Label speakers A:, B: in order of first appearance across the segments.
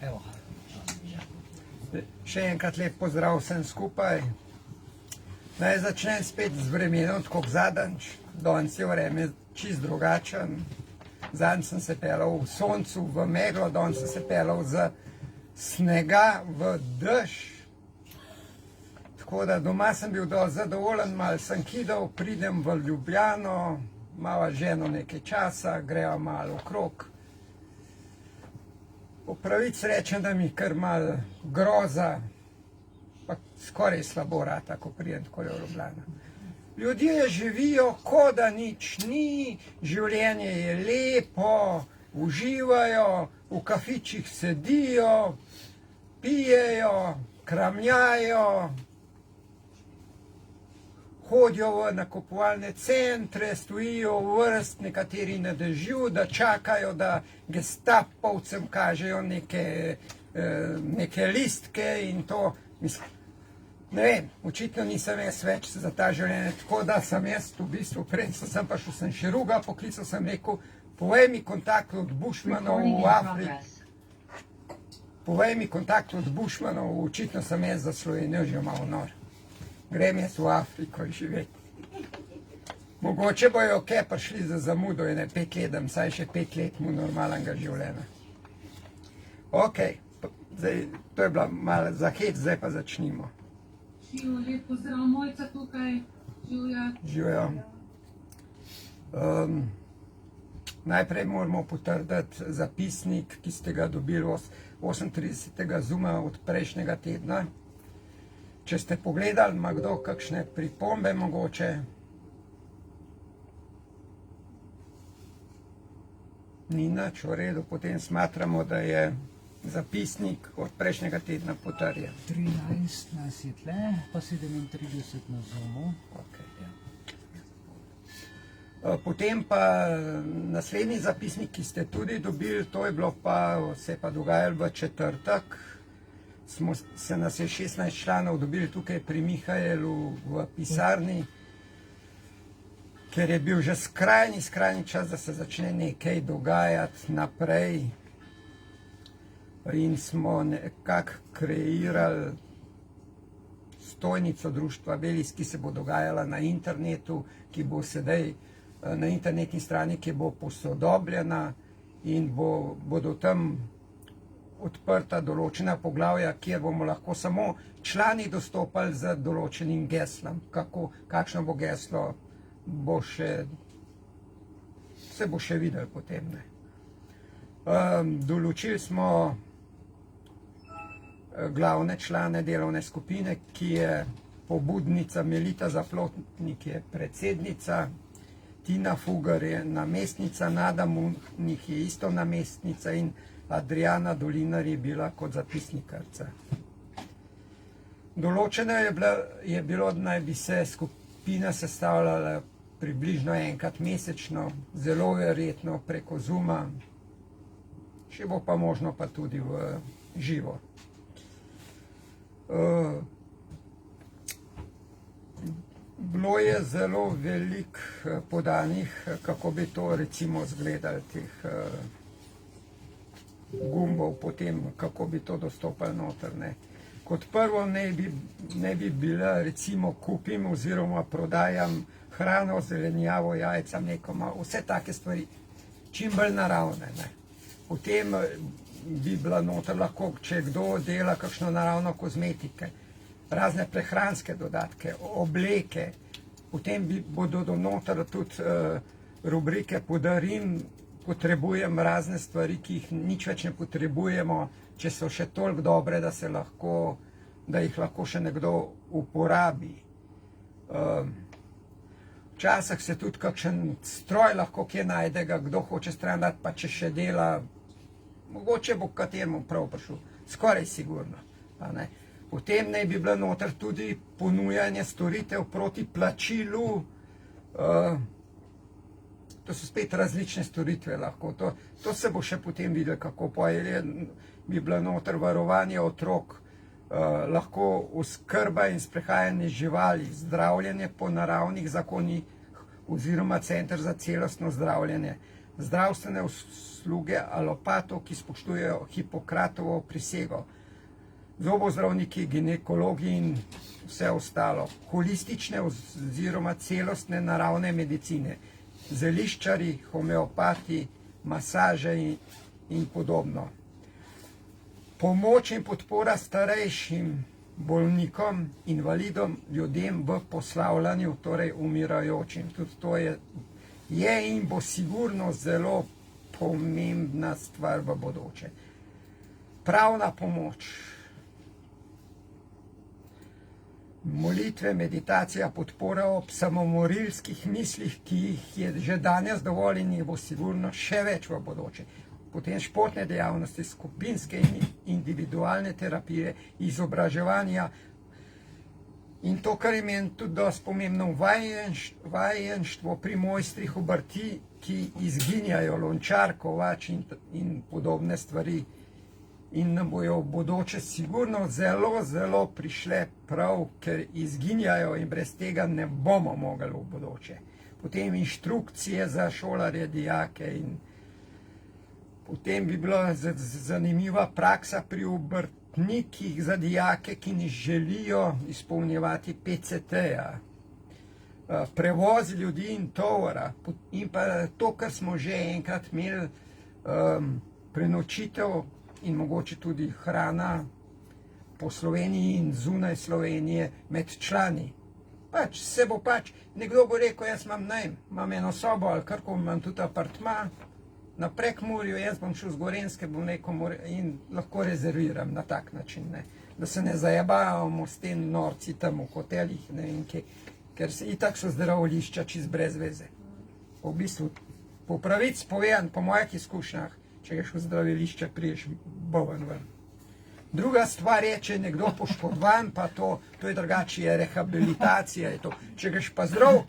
A: Evo.
B: Še enkrat lep pozdrav vsem skupaj. Naj začnem spet z vremenom, tako kot zadnjič. Danes je vreme čist drugačen. Zadnjič sem se pelal v soncu, v meglo, danes sem se pelal z snega v dež. Tako da doma sem bil dosti zadovoljen, malo sem kidal, pridem v Ljubljano, malo ženo nekaj časa, greva malo okrog. Po pravici rečem, da mi kar malo groza, pa skoraj slabo rata, ko pridem takole v Ljubljano. Ljudje živijo, kot da nič ni, življenje je lepo, uživajo, v kafičih sedijo, pijejo, kramljajo, hodijo v nakupovalne centre, stojijo v vrst, nekateri na dežju, da čakajo, da gestapovcem kažejo neke listke in to. Ne vem, očitno nisem jaz več za ta življenje, tako da sem jaz v bistvu, prej sem pa šel sem Širuga, poklical sem rekel, povej mi kontakt od Bušmanov v Afriki. Povej mi kontakt od Bušmanov, očitno sem jaz za Slovenijo že malo nor. Grem jaz v Afriko živeti. Mogoče bojo kaj prišli za zamudo, je ne 5 let, da saj še 5 let mu normalnega življenja. Ok, zdaj, to je bila malo za hec, zdaj pa začnimo.
C: Živo, lep pozdrav, Mojca tukaj, živja.
B: Živjo. Najprej moramo potrditi zapisnik, ki ste ga dobili 38. Zuma od prejšnjega tedna. Če ste pogledali, ima kdo kakšne pripombe mogoče? Ni nič, v redu, potem smatramo, da je zapisnik od prejšnjega tedna potrjen.
A: 13 nas je tle, pa 37 na Zoomu.
B: Potem pa naslednji zapisnik, ki ste tudi dobili, to je bilo pa, se je pa dogajalo v četrtek. Se nas je 16 članov dobili tukaj pri Mihajlu v pisarni, ker je bil že skrajni čas, da se začne nekaj dogajati naprej. In smo nekako kreirali stojnico društva Belis, ki se bo dogajala na internetu, ki bo sedaj na internetni strani, ki bo posodobljena in bodo tam odprta določena poglavja, kjer bomo lahko samo člani dostopali z določenim geslom. Kakšno bo geslo, se bo še videli potem. Določili smo glavne člane delovne skupine, ki je pobudnica Melita Zaplotnik, je predsednica, Tina Fugar je namestnica, Nada Munih je isto namestnica in Adriana Dolinar je bila kot zapisnikarca. Določeno je bilo, da naj bi se skupina sestavljala približno enkrat mesečno, zelo verjetno preko Zooma, še bo pa možno pa tudi v živo. Bilo je zelo veliko podanih, kako bi to recimo izgledali, teh gumbov, potem kako bi to dostopali noter. Kot prvo ne bi bila recimo kupim oziroma prodajam hrano, zelenjavo, jajca, mleko, vse take stvari, čim bolj naravne. Potem bi bila noter lahko, če kdo dela kakšno naravno kozmetike, razne prehranske dodatke, obleke, potem bodo noter tudi rubrike podarim, potrebujem razne stvari, ki jih nič več ne potrebujemo, če so še toliko dobre, da jih lahko še nekdo uporabi. Včasih se tudi kakšen stroj lahko kje najde, kdo hoče stran dati, pa če še dela, mogoče bo kateremu prav prišel, skoraj sigurno. Potem naj bi bila noter tudi ponujanje storitev proti plačilu. To so spet različne storitve lahko. To se bo še potem videlo, kako bi bila noter varovanje otrok, lahko oskrba in sprehajanje živali, zdravljenje po naravnih zakonih oziroma center za celostno zdravljenje, zdravstvene usluge alopatov, ki spoštujejo Hipokratovo prisego, zobozdravniki, ginekologi in vse ostalo, holistične oziroma celostne naravne medicine, zeliščari, homeopati, masaže in podobno. Pomoč in podpora starejšim bolnikom, invalidom, ljudem v poslavljanju, torej umirajočim. Tudi to je in bo sigurno zelo pomembna stvar v bodoče. Pravna pomoč, molitve, meditacija, podpora ob samomorilskih mislih, ki jih je že danes dovolj in jih bo sigurno še več v bodoče. Potem športne dejavnosti, skupinske in individualne terapije, izobraževanja in to, kar je meni tudi dosti pomembno, vajenštvo pri mojstrih obrti, ki izginjajo, lončar, kovač in podobne stvari. In nam bojo v bodoče sigurno zelo, zelo prišle prav, ker izginjajo in brez tega ne bomo mogli v bodoče. Potem inštrukcije za šolarje, dijake in potem bi bila zanimiva praksa pri obrtnikih za dijake, ki ne želijo izpolnjevati PCT-ja. Prevoz ljudi in tovora in pa to, kar smo že enkrat imeli, prenočitev in mogoče tudi hrana po Sloveniji in zunaj Slovenije med člani. Pač se bo nekdo bo rekel, jaz imam eno sobo ali karkoli, imam tudi apartma na Prekmurju, jaz bom šel z Gorenjske, bom rekel in lahko rezerviram na tak način, ne. Da se ne zajebavamo s tem norci tam v hotelih, ne vem kje, ker se itak so zdravilišča čist brez veze. V bistvu, po pravici povedan, po mojih izkušnjah, če greš v zdravilišče, priješ boven ven. Druga stvar je, če je nekdo poškodovan, pa to je drugače, je rehabilitacija, je to. Če greš pa zdrav,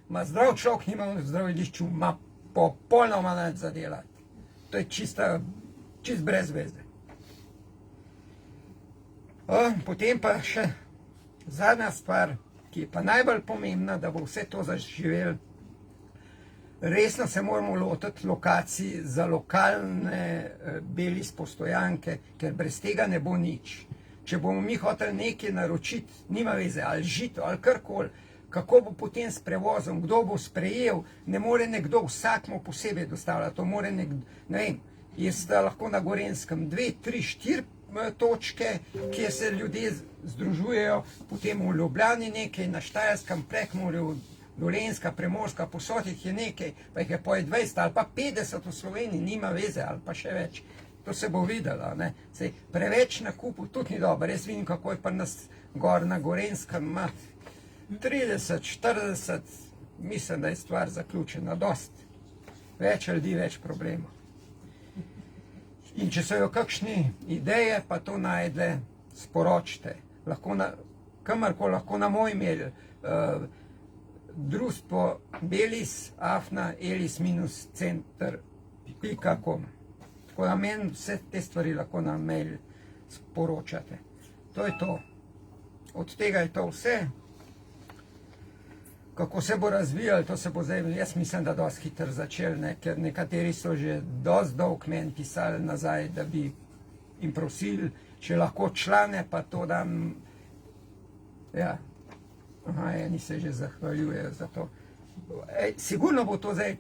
B: ima zdrav človek, nima v zdravilišču, ima popolnoma nič za delati. To je čist brez veze. Potem pa še zadnja stvar, ki je pa najbolj pomembna, da bo vse to zaživel. Resno se moramo lotiti lokacij za lokalne Belis postojanke, ker brez tega ne bo nič. Če bomo mi hoteli nekaj naročiti, nima veze, ali žito, ali karkoli, kako bo potem s prevozom, kdo bo sprejel, ne more nekdo vsakmu posebej dostavljati, to more nekdo, ne vem, jaz lahko na Gorenjskem 2, 3, 4 točke, kjer se ljudje združujejo, potem v Ljubljani nekaj, na Štajerskem, Prekmurju, Dolenjska, Primorska, posod jih je nekaj, pa jih je po 20 ali pa 50 v Sloveniji, nima veze, ali pa še več. To se bo videlo, ne. Sej, preveč nakupov tudi ni dobro, jaz vidim, kako je pa nas gor na Gorenjskem, ima 30, 40, mislim, da je stvar zaključena, dosti. Več ljudi, več problemov. In če so jo kakšne ideje, pa to najde, sporočite. Kamorkoli, lahko na moj mail, društvo belis@elis-center.com. Tako da meni vse te stvari lahko na mail sporočate. To je to. Od tega je to vse. Kako se bo razvijalo, to se bo zdaj, jaz mislim, da dosti hitro začel, ne, ker nekateri so že dosti dolg meni pisali nazaj, da bi jim prosili, če lahko člane, pa to dam, ja, eni se že zahvaljujejo za to. Sigurno bo to zdaj,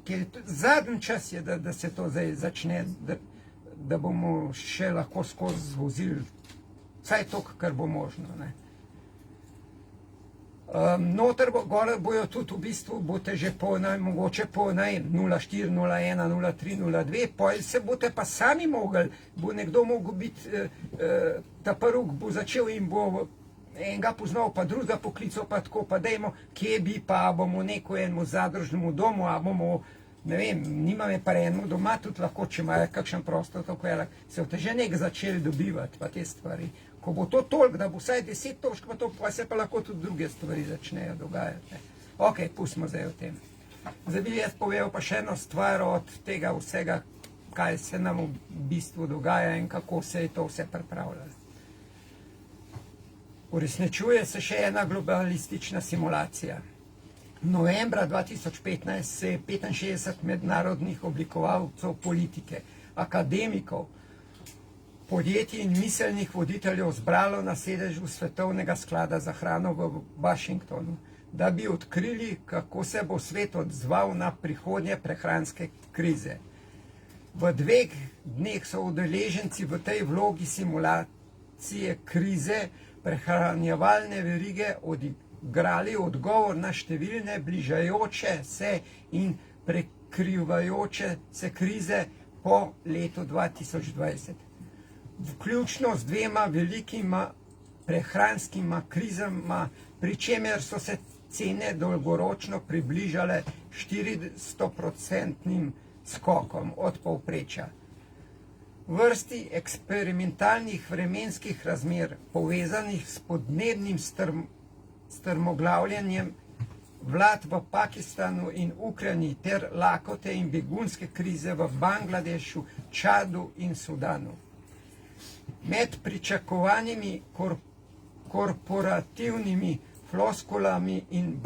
B: ker zadnji čas je, da se to zdaj začne, da bomo še lahko skozi vozili, vsaj to, kar bo možno, ne. Noter bojo tudi v bistvu, boste že mogoče po 04, 01, 03, 02, potem se boste pa sami mogli, bo nekdo mogel biti, ta prug bo začel in bo enega poznal, pa drugega poklical, pa tako, pa dajmo, kje bi pa, bomo neko enemu zadružnemu domu, a bomo, ne vem, nimam je pa enemu doma, tudi lahko, če imajo kakšen prostor, tako velik, se boste že nekaj začeli dobivati, pa te stvari. Ko bo to toliko, da bo vsaj 10 točk, pa se pa lahko tudi druge stvari začnejo dogajati. Ok, pustimo zdaj o tem. Zdaj bi jaz povedal pa še eno stvar od tega vsega, kaj se nam v bistvu dogaja in kako se je to vse pripravljalo. Uresničuje se še ena globalistična simulacija. Novembra 2015 se je 65 mednarodnih oblikovalcev politike, akademikov, podjetij in miselnih voditeljev zbralo na sedežu Svetovnega sklada za hrano v Washingtonu, da bi odkrili, kako se bo svet odzval na prihodnje prehranske krize. V 2 dneh so udeleženci v tej vlogi simulacije krize prehranjevalne verige odigrali odgovor na številne bližajoče se in prekrivajoče se krize po letu 2020. Vključno z 2 velikima prehranskima krizama, pri čemer so se cene dolgoročno približale 400% skokom od povprečja. Vrsti eksperimentalnih vremenskih razmer, povezanih s podnebnim strmoglavljanjem vlad v Pakistanu in Ukrajini ter lakote in begunske krize v Bangladešu, Čadu in Sudanu. Med pričakovanimi korporativnimi floskulami in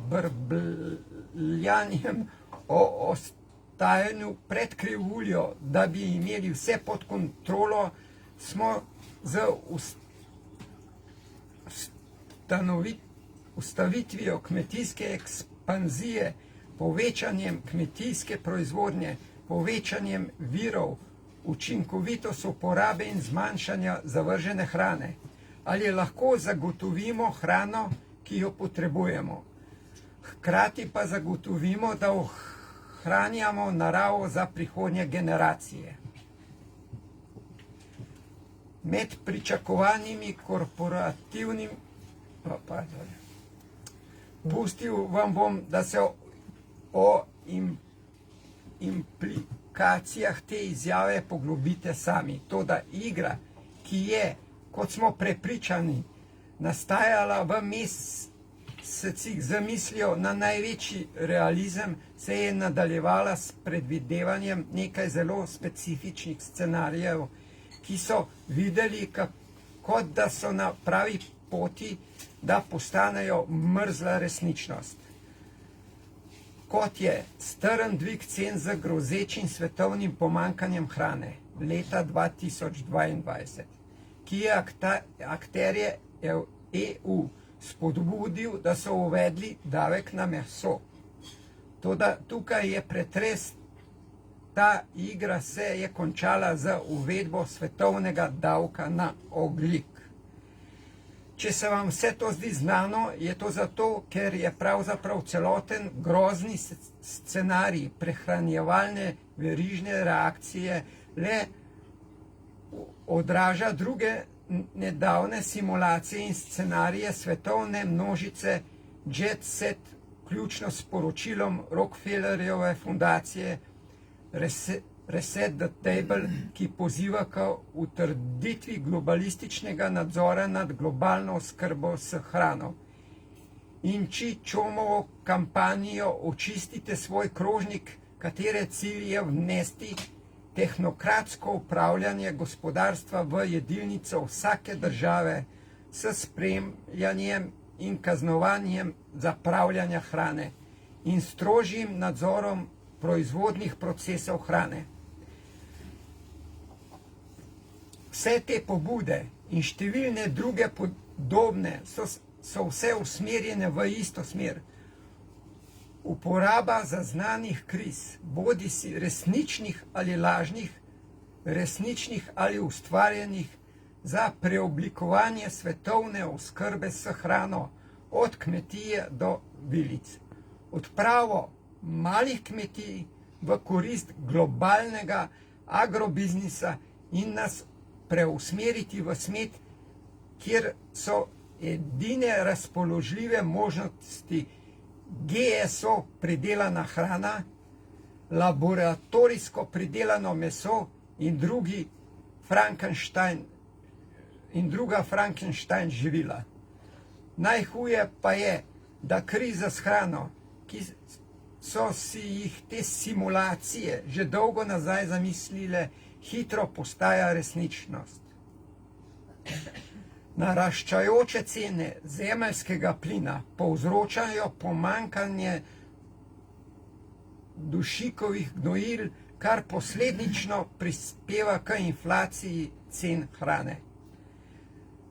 B: brbljanjem o ostajanju pred krivuljo, da bi imeli vse pod kontrolo, smo z ustavitvijo kmetijske ekspanzije, povečanjem kmetijske proizvodnje, povečanjem virov, učinkovitost uporabe in zmanjšanja zavržene hrane. Ali lahko zagotovimo hrano, ki jo potrebujemo? Hkrati pa zagotovimo, da ohranjamo naravo za prihodnje generacije. Med pričakovanimi korporativnim pustil vam bom, da se o implikacijah te izjave poglobite sami. Toda igra, ki je, kot smo prepričani, nastajala v mesecih z mislijo na največji realizem, se je nadaljevala s predvidevanjem nekaj zelo specifičnih scenarijev, ki so videli, kot da so na pravi poti, da postanejo mrzla resničnost. Kot je strm dvig cen z grozečim svetovnim pomanjkanjem hrane leta 2022, ki je akterje EU spodbudil, da so uvedli davek na meso. Toda tukaj je pretres. Ta igra se je končala z uvedbo svetovnega davka na ogljik. Če se vam vse to zdi znano, je to zato, ker je pravzaprav celoten grozni scenarij prehranjevalne verižne reakcije le odraža druge nedavne simulacije in scenarije svetovne množice Jet Set, vključno s poročilom Rockefellerjeve fundacije Reset the Table, ki poziva k utrditvi globalističnega nadzora nad globalno oskrbo s hrano. In Čomovo kampanjo Očistite svoj krožnik, katere cilj je vnesti tehnokratsko upravljanje gospodarstva v jedilnico vsake države s spremljanjem in kaznovanjem zapravljanja hrane in strožjim nadzorom proizvodnih procesov hrane. Vse te pobude in številne druge podobne so vse usmerjene v isto smer. Uporaba zaznanih kriz, bodisi resničnih ali lažnih, resničnih ali ustvarjenih, za preoblikovanje svetovne oskrbe s hrano od kmetije do vilic. Odpravo malih kmetij v korist globalnega agrobiznisa in nas preusmeriti v smet, kjer so edine razpoložljive možnosti GSO pridelana hrana, laboratorijsko pridelano meso in druga Frankenstein živila. Najhuje pa je, da kriza s hrano, ki so si jih te simulacije že dolgo nazaj zamislile, hitro postaja resničnost. Naraščajoče cene zemeljskega plina povzročajo pomanjkanje dušikovih gnojil, kar posledično prispeva k inflaciji cen hrane.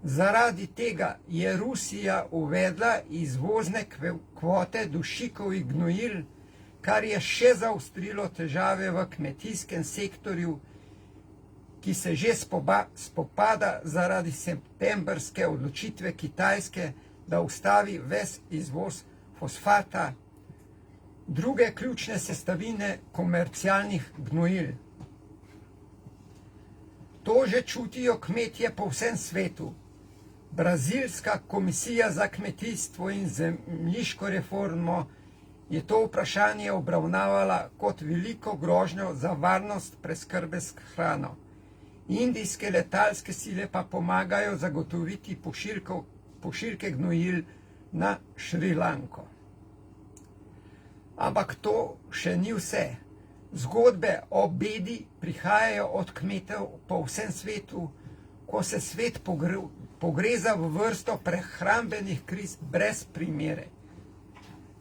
B: Zaradi tega je Rusija uvedla izvozne kvote dušikovih gnojil, kar je še zaostrilo težave v kmetijskem sektorju, ki se že spopada zaradi septembrske odločitve Kitajske, da ustavi ves izvoz fosfata, druge ključne sestavine komercialnih gnojil. To že čutijo kmetje po vsem svetu. Brazilska komisija za kmetijstvo in zemljiško reformo je to vprašanje obravnavala kot veliko grožnjo za varnost preskrbe s hrano. Indijske letalske sile pa pomagajo zagotoviti pošiljke gnojil na Šrilanko. Ampak to še ni vse. Zgodbe o bedi prihajajo od kmetov po vsem svetu, ko se svet pogreza v vrsto prehrambenih kriz brez primere.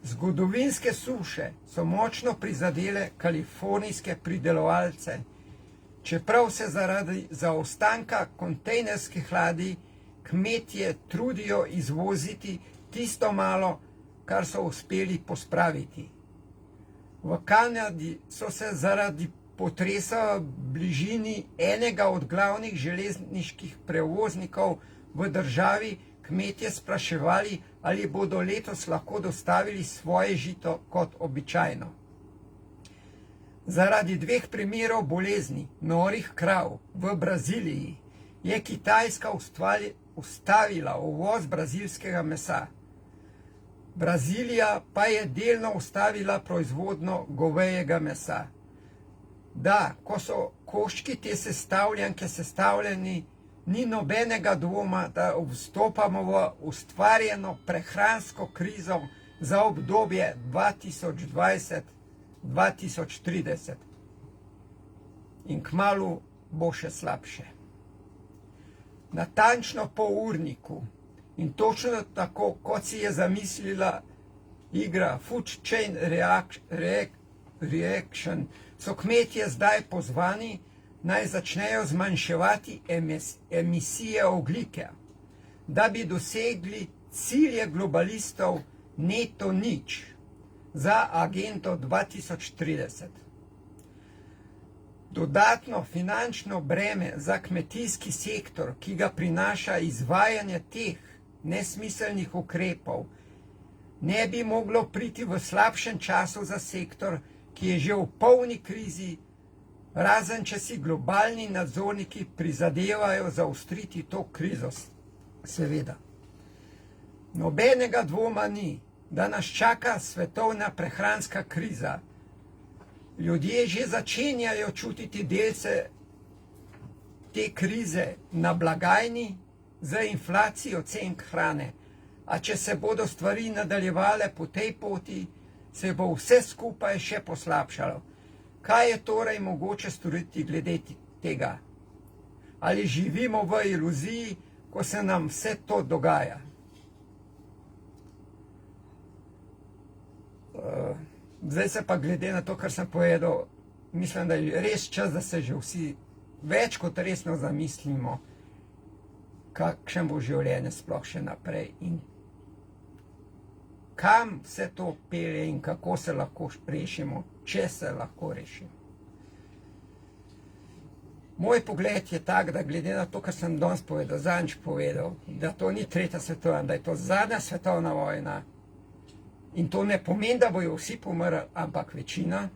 B: Zgodovinske suše so močno prizadele kalifornijske pridelovalce, čeprav se zaradi zaostanka kontejnerskih ladij kmetje trudijo izvoziti tisto malo, kar so uspeli pospraviti. V Kanadi so se zaradi potresa v bližini enega od glavnih železniških prevoznikov v državi kmetje spraševali, ali bodo letos lahko dostavili svoje žito kot običajno. Zaradi 2 primerov bolezni norih krav v Braziliji je Kitajska ustavila uvoz brazilskega mesa. Brazilija pa je delno ustavila proizvodnjo govejega mesa. Da, ko so koščki te sestavljanke sestavljeni, ni nobenega dvoma, da vstopamo v ustvarjeno prehransko krizo za obdobje 2020-2030. In kmalu bo še slabše. Natančno po urniku in točno tako, kot si je zamislila igra Food Chain Reaction, so kmetje zdaj pozvani, naj začnejo zmanjševati emisije ogljika, da bi dosegli cilje globalistov neto nič za agendo 2030. Dodatno finančno breme za kmetijski sektor, ki ga prinaša izvajanje teh nesmiselnih ukrepov, ne bi moglo priti v slabšem času za sektor, ki je že v polni krizi, razen če si globalni nadzorniki prizadevajo zaostriti to krizo. Seveda. Nobenega dvoma ni, da nas čaka svetovna prehranska kriza. Ljudje že začenjajo čutiti delce te krize na blagajni z inflacijo cen hrane. A če se bodo stvari nadaljevale po tej poti, se bo vse skupaj še poslabšalo. Kaj je torej mogoče storiti glede tega? Ali živimo v iluziji, ko se nam vse to dogaja? Zdaj se pa glede na to, kar sem povedal, mislim, da je res čas, da se že vsi več kot resno zamislimo, kakšen bo življenje sploh še naprej in kam vse to pelje in kako se lahko rešimo, če se lahko rešimo. Moj pogled je tak, da glede na to, kar sem danes povedal, zadnjič povedal, da to ni 3. svetovna, da je to zadnja svetovna vojna in to ne pomeni, da bojo vsi pomrli, ampak večina,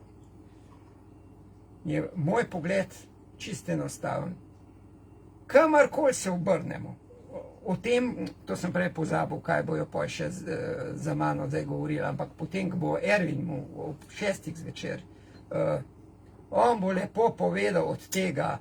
B: je moj pogled čisto enostaven. Kamorkoli se obrnemo, o tem, to sem prej pozabil, kaj bojo pa še za mano zdaj govorili, ampak potem, ko bo Ervin mu ob 6. zvečer, on bo lepo povedal od tega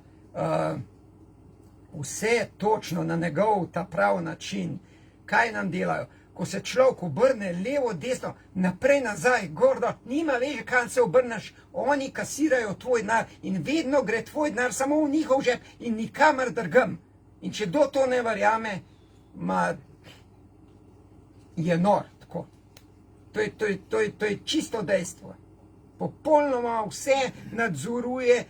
B: vse točno na njegov ta prav način, kaj nam delajo. Ko se človek obrne levo, desno, naprej, nazaj, gordo, nima veže, kam se obrneš, oni kasirajo tvoj denar in vedno gre tvoj denar samo v njihov žep in nikamor drugam. In če kdo to ne verjame, je nor, tako. To je čisto dejstvo. Popolnoma vse nadzoruje,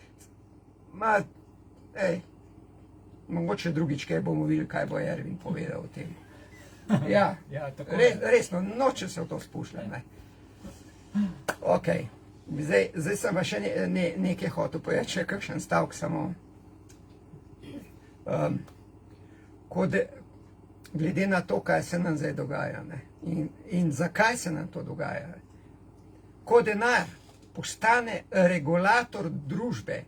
B: mogoče drugič, kaj bomo videli, kaj bo Ervin povedal o tem. Ja, resno, noče se v to spuščati, ne. Ok, zdaj sem pa še nekaj hotel povedati, še kakšen stavek samo. Glede na to, kaj se nam zdaj dogaja, ne, in zakaj se nam to dogaja. Ko denar postane regulator družbe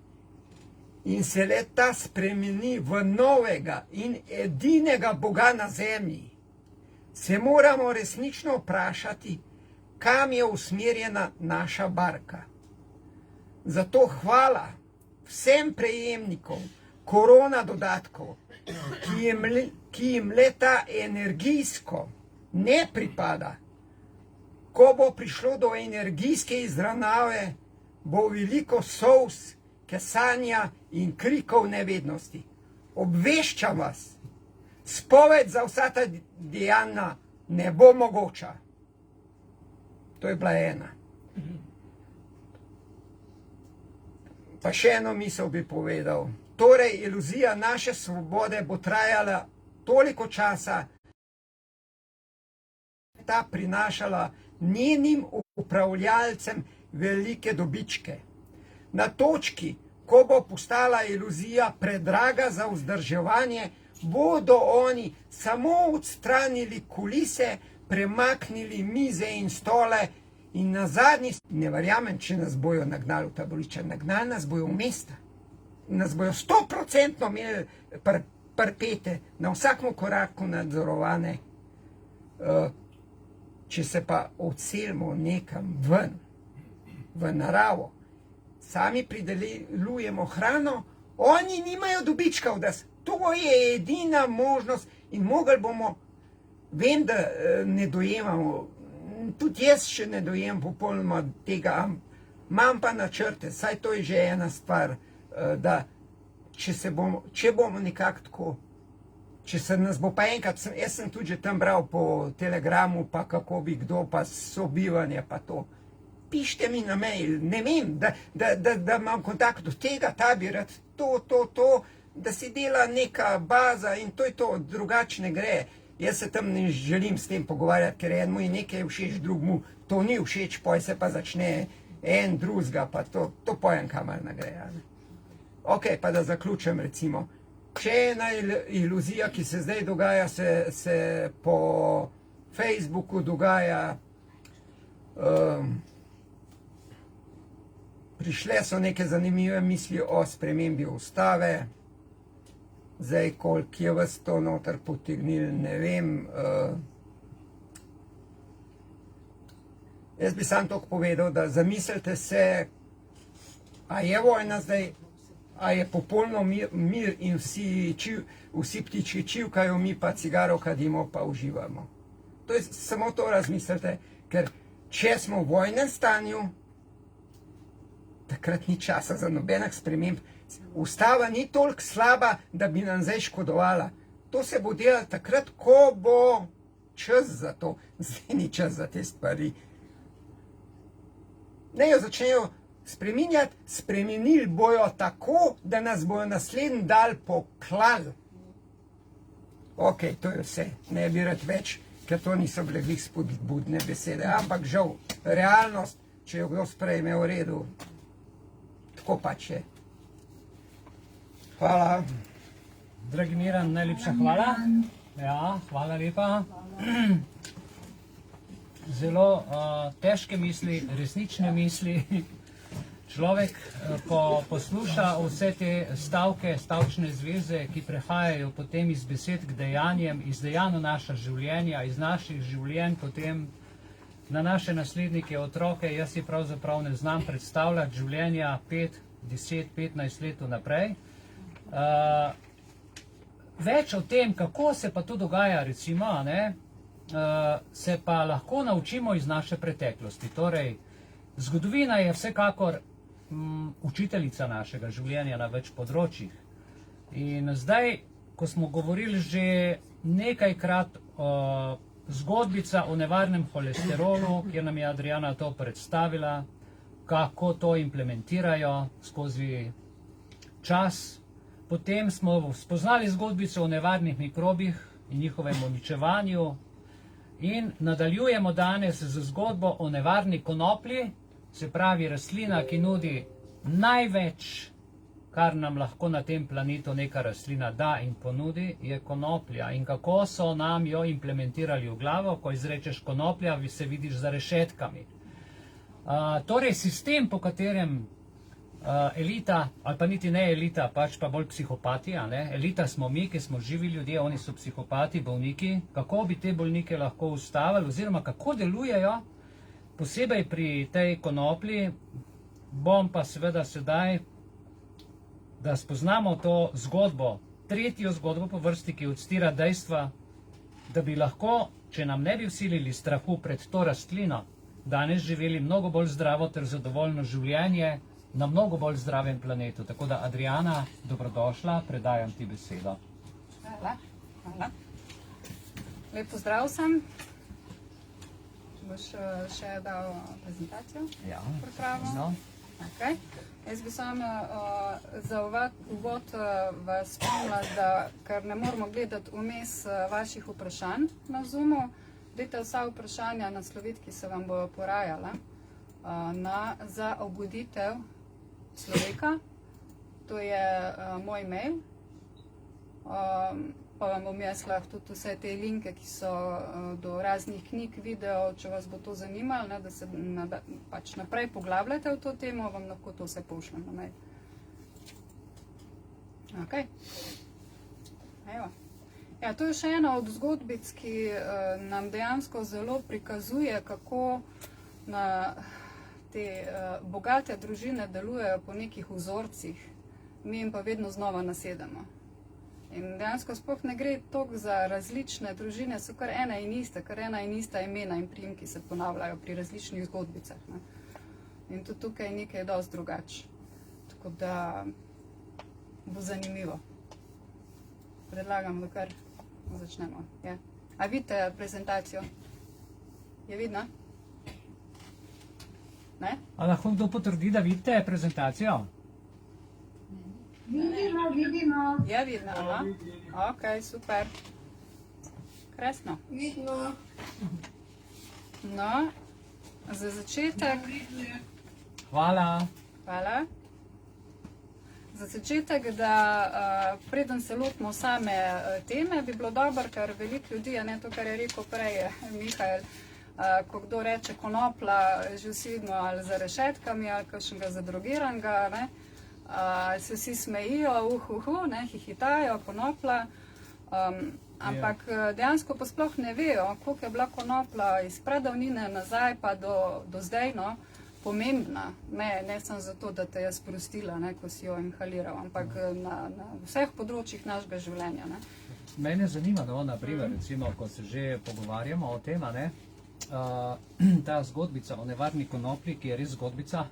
B: in se le ta spremeni v novega in edinega Boga na zemlji, se moramo resnično vprašati, kam je usmerjena naša barka. Zato hvala vsem prejemnikom korona dodatkov, ki jim leta energijsko ne pripada. Ko bo prišlo do energijske izravnave, bo veliko solz, kesanja in krikov nevednosti. Obveščam vas, spoved za vsa ta dejanja ne bo mogoča. To je bila ena. Pa še eno misel bi povedal. Torej, iluzija naše svobode bo trajala toliko časa, ta prinašala njenim upravljalcem velike dobičke. Na točki, ko bo postala iluzija predraga za vzdrževanje, bodo oni samo odstranili kulise, premaknili mize in stole in na zadnji, ne verjamem, če nas bojo nagnali v taborišče, nagnali nas bojo v mesta. Nas bojo 100% imeli prpete, na vsakem koraku nadzorovane. Če se pa odselimo nekam ven, v naravo, sami pridelujemo hrano, oni nimajo dobička od nas. To je edina možnost in mogli bomo, vem, da ne dojemamo, tudi jaz še ne dojem popolnoma tega, imam pa načrte, saj to je že ena stvar, da če bomo nekako tako, če se nas bo pa enkrat, jaz sem tudi že tam bral po telegramu, pa kako bi kdo, pa sobivanje, pa to. Pišite mi na mail, ne vem, da imam kontakt do tega, ta bi rad to, da se dela neka baza in to je to, drugače ne gre. Jaz se tam ne želim s tem pogovarjati, ker enemu je nekaj všeč, drugmu to ni všeč, poj se pa začne en drugega, pa to pojem kamar ne gre. Ok, pa da zaključim recimo. Še ena iluzija, ki se zdaj dogaja, se po Facebooku dogaja, prišle so neke zanimive misli o spremembi ustave, zdaj koliko je vas to noter potegnil, ne vem. Jaz bi sam toliko povedal, da zamislite se, a je vojna zdaj, a je popolno mir in vsi ptički čivkajo, mi pa cigaro kadimo pa uživamo. Samo to razmislite, ker če smo v vojnem stanju, takrat ni časa za nobenih sprememb. Ustava ni toliko slaba, da bi nam zdaj škodovala. To se bo delalo takrat, ko bo čas za to. Zdaj ni čas za te stvari. Ne jo začnejo spreminjati, spremenili bojo tako, da nas bojo naslednji dan poklali. Ok, to je vse. Ne bi rad več, ker to niso bile glih spodbudne besede. Ampak žal, realnost, če jo kdo sprejme v redu, tako pač je. Hvala.
A: Dragi Miran, najlepša hvala. Ja, hvala lepa. Zelo težke misli, resnične misli. Človek, ko posluša vse te stavke, stavčne zveze, ki prehajajo potem iz besed k dejanjem, iz dejanj v naša življenja, iz naših življenj potem na naše naslednike, otroke, jaz si pravzaprav ne znam predstavljati življenja 5, 10, 15 let naprej. Več o tem, kako se pa to dogaja, recimo, se pa lahko naučimo iz naše preteklosti. Torej, zgodovina je vsekakor učiteljica našega življenja na več področjih. In zdaj, ko smo govorili že nekajkrat zgodbica o nevarnem holesterolu, kjer nam je Adriana to predstavila, kako to implementirajo skozi čas. Potem smo spoznali zgodbico o nevarnih mikrobih in njihovem uničevanju in nadaljujemo danes z zgodbo o nevarni konoplji, se pravi rastlina, ki nudi največ, kar nam lahko na tem planetu neka rastlina da in ponudi, je konoplja. In kako so nam jo implementirali v glavo, ko izrečeš konoplja, se vidiš za rešetkami. Torej, sistem, po katerem elita, ali pa niti ne elita, pač pa bolj psihopati, elita smo mi, ki smo živi ljudje, oni so psihopati, bolniki, kako bi te bolnike lahko ustavili, oziroma kako delujejo, posebej pri tej konoplji, bom pa seveda sedaj, da spoznamo to zgodbo, tretjo zgodbo po vrsti, ki odstira dejstva, da bi lahko, če nam ne bi vsilili strahu pred to rastlino, danes živeli mnogo bolj zdravo ter zadovoljno življenje na mnogo bolj zdravem planetu. Tako da, Adriana, dobrodošla, predajam ti besedo.
D: Hvala. Lep pozdrav vsem. Boš še dal prezentacijo?
A: Ja,
D: pripravo? Okay. Jaz bi samo za uvod vas spomnila, da ker ne moramo gledati vmes vaših vprašanj na Zoomu, dajte vsa vprašanja nasloviti, ki se vam bojo porajala za obuditev človeka. To je moj mail. Pa vam bom jaz lahko tudi vse te linke, ki so do raznih knjig, videov, če vas bo to zanimalo, da se pač naprej poglabljate v to temo, vam lahko to vse pošljem na mail. Ok. Evo. Ja, to je še ena od zgodbic, ki nam dejansko zelo prikazuje, kako te bogate družine delujejo po nekih vzorcih, mi jim pa vedno znova nasedemo. In dejansko sploh ne gre toliko za različne družine, so kar ena in ista imena in priimki se ponavljajo pri različnih zgodbicah. In tudi tukaj je nekaj dosti drugače. Tako da bo zanimivo. Predlagam, da kar začnemo. Ja. A vidite prezentacijo? Je vidno? Ne?
A: A lahko kdo potrdi, da vidite prezentacijo?
C: Vidimo.
D: Je vidno, aha. Ok, super. Krasno.
C: Vidno.
D: No, za začetek...
A: Hvala.
D: Hvala. Za začetek, da preden se lotimo same teme, bi bilo dobro, ker veliko ljudi, ne to, kar je rekel prej Mihael, ko kdo reče konopla, že vsi vidimo ali za rešetkami, ali kakšnega zadrogiranega, ne. Se vsi smejijo, hihitajo, konopla, ampak dejansko pa sploh ne vejo, koliko je bila konopla iz pradavnine nazaj pa do zdaj, no, pomembna. Ne samo zato, da te je sprostila, ko si jo inhaliral, ampak na vseh področjih našega življenja.
A: Mene zanima, naprimer, recimo, ko se že pogovarjamo o tem, ta zgodbica o nevarni konoplji, ki je res zgodbica,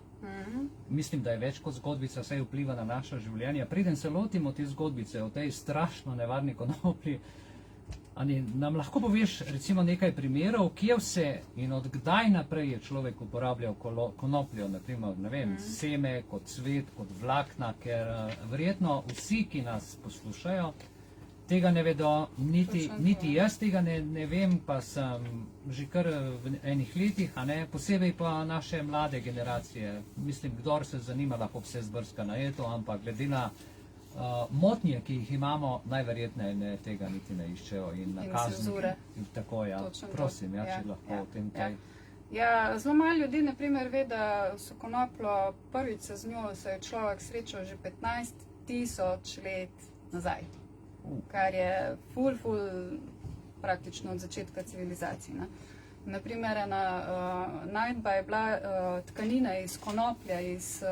A: mislim, da je več kot zgodbica, saj vpliva na naše življenje. Preden se lotimo te zgodbice o tej strašno nevarni konoplji, nam lahko poveš recimo nekaj primerov, kje vse in od kdaj naprej je človek uporabljal konopljo, naprimer, ne vem, seme, kot cvet, kot vlakna, ker verjetno vsi, ki nas poslušajo, tega ne vedo, niti jaz tega ne vem, pa sem že kar v enih letih, posebej pa naše mlade generacije. Mislim, kdor se zanima, lahko vse zbrska na to, ampak glede na motnje, ki jih imamo, najverjetneje tega niti ne iščejo in na kazni. Tako, ja. Prosim, če lahko o tem kaj.
D: Ja, zelo malo ljudi, na primer, ve, da so konoplo, prvič se z njo se je človek srečal že 15.000 let nazaj. Kar je ful praktično od začetka civilizacije. Naprimer, ena najdba je bila tkanina iz konoplja iz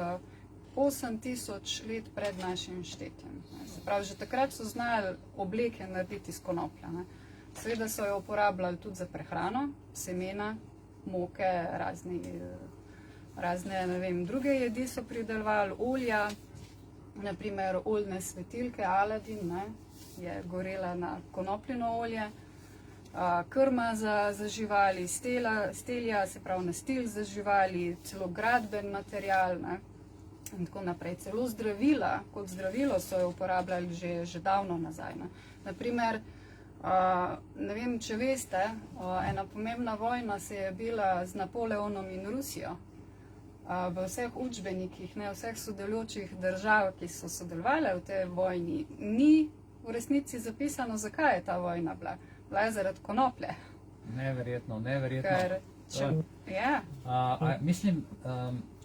D: 8000 let pred našim štetjem. Se pravi, že takrat so znali obleke narediti iz konoplja. Seveda so jo uporabljali tudi za prehrano, semena, moke, razne, ne vem, druge jedi so pridelovali, olja, naprimer oljne svetilke, Aladin, je gorela na konopljino olje, krma za živali, stelja, se pravi nastil za živali, celo gradben material, ne, in tako naprej. Celo zdravila, kot zdravilo so jo uporabljali že davno nazaj. Ne. Naprimer, ne vem, če veste, ena pomembna vojna se je bila z Napoleonom in Rusijo. V vseh učbenikih, ne, vseh sodelujočih držav, ki so sodelovali v tej vojni, ni v resnici zapisano, zakaj je ta vojna bila. Bila je zaradi konoplje.
A: Neverjetno.
D: Ker, ja.
A: Mislim,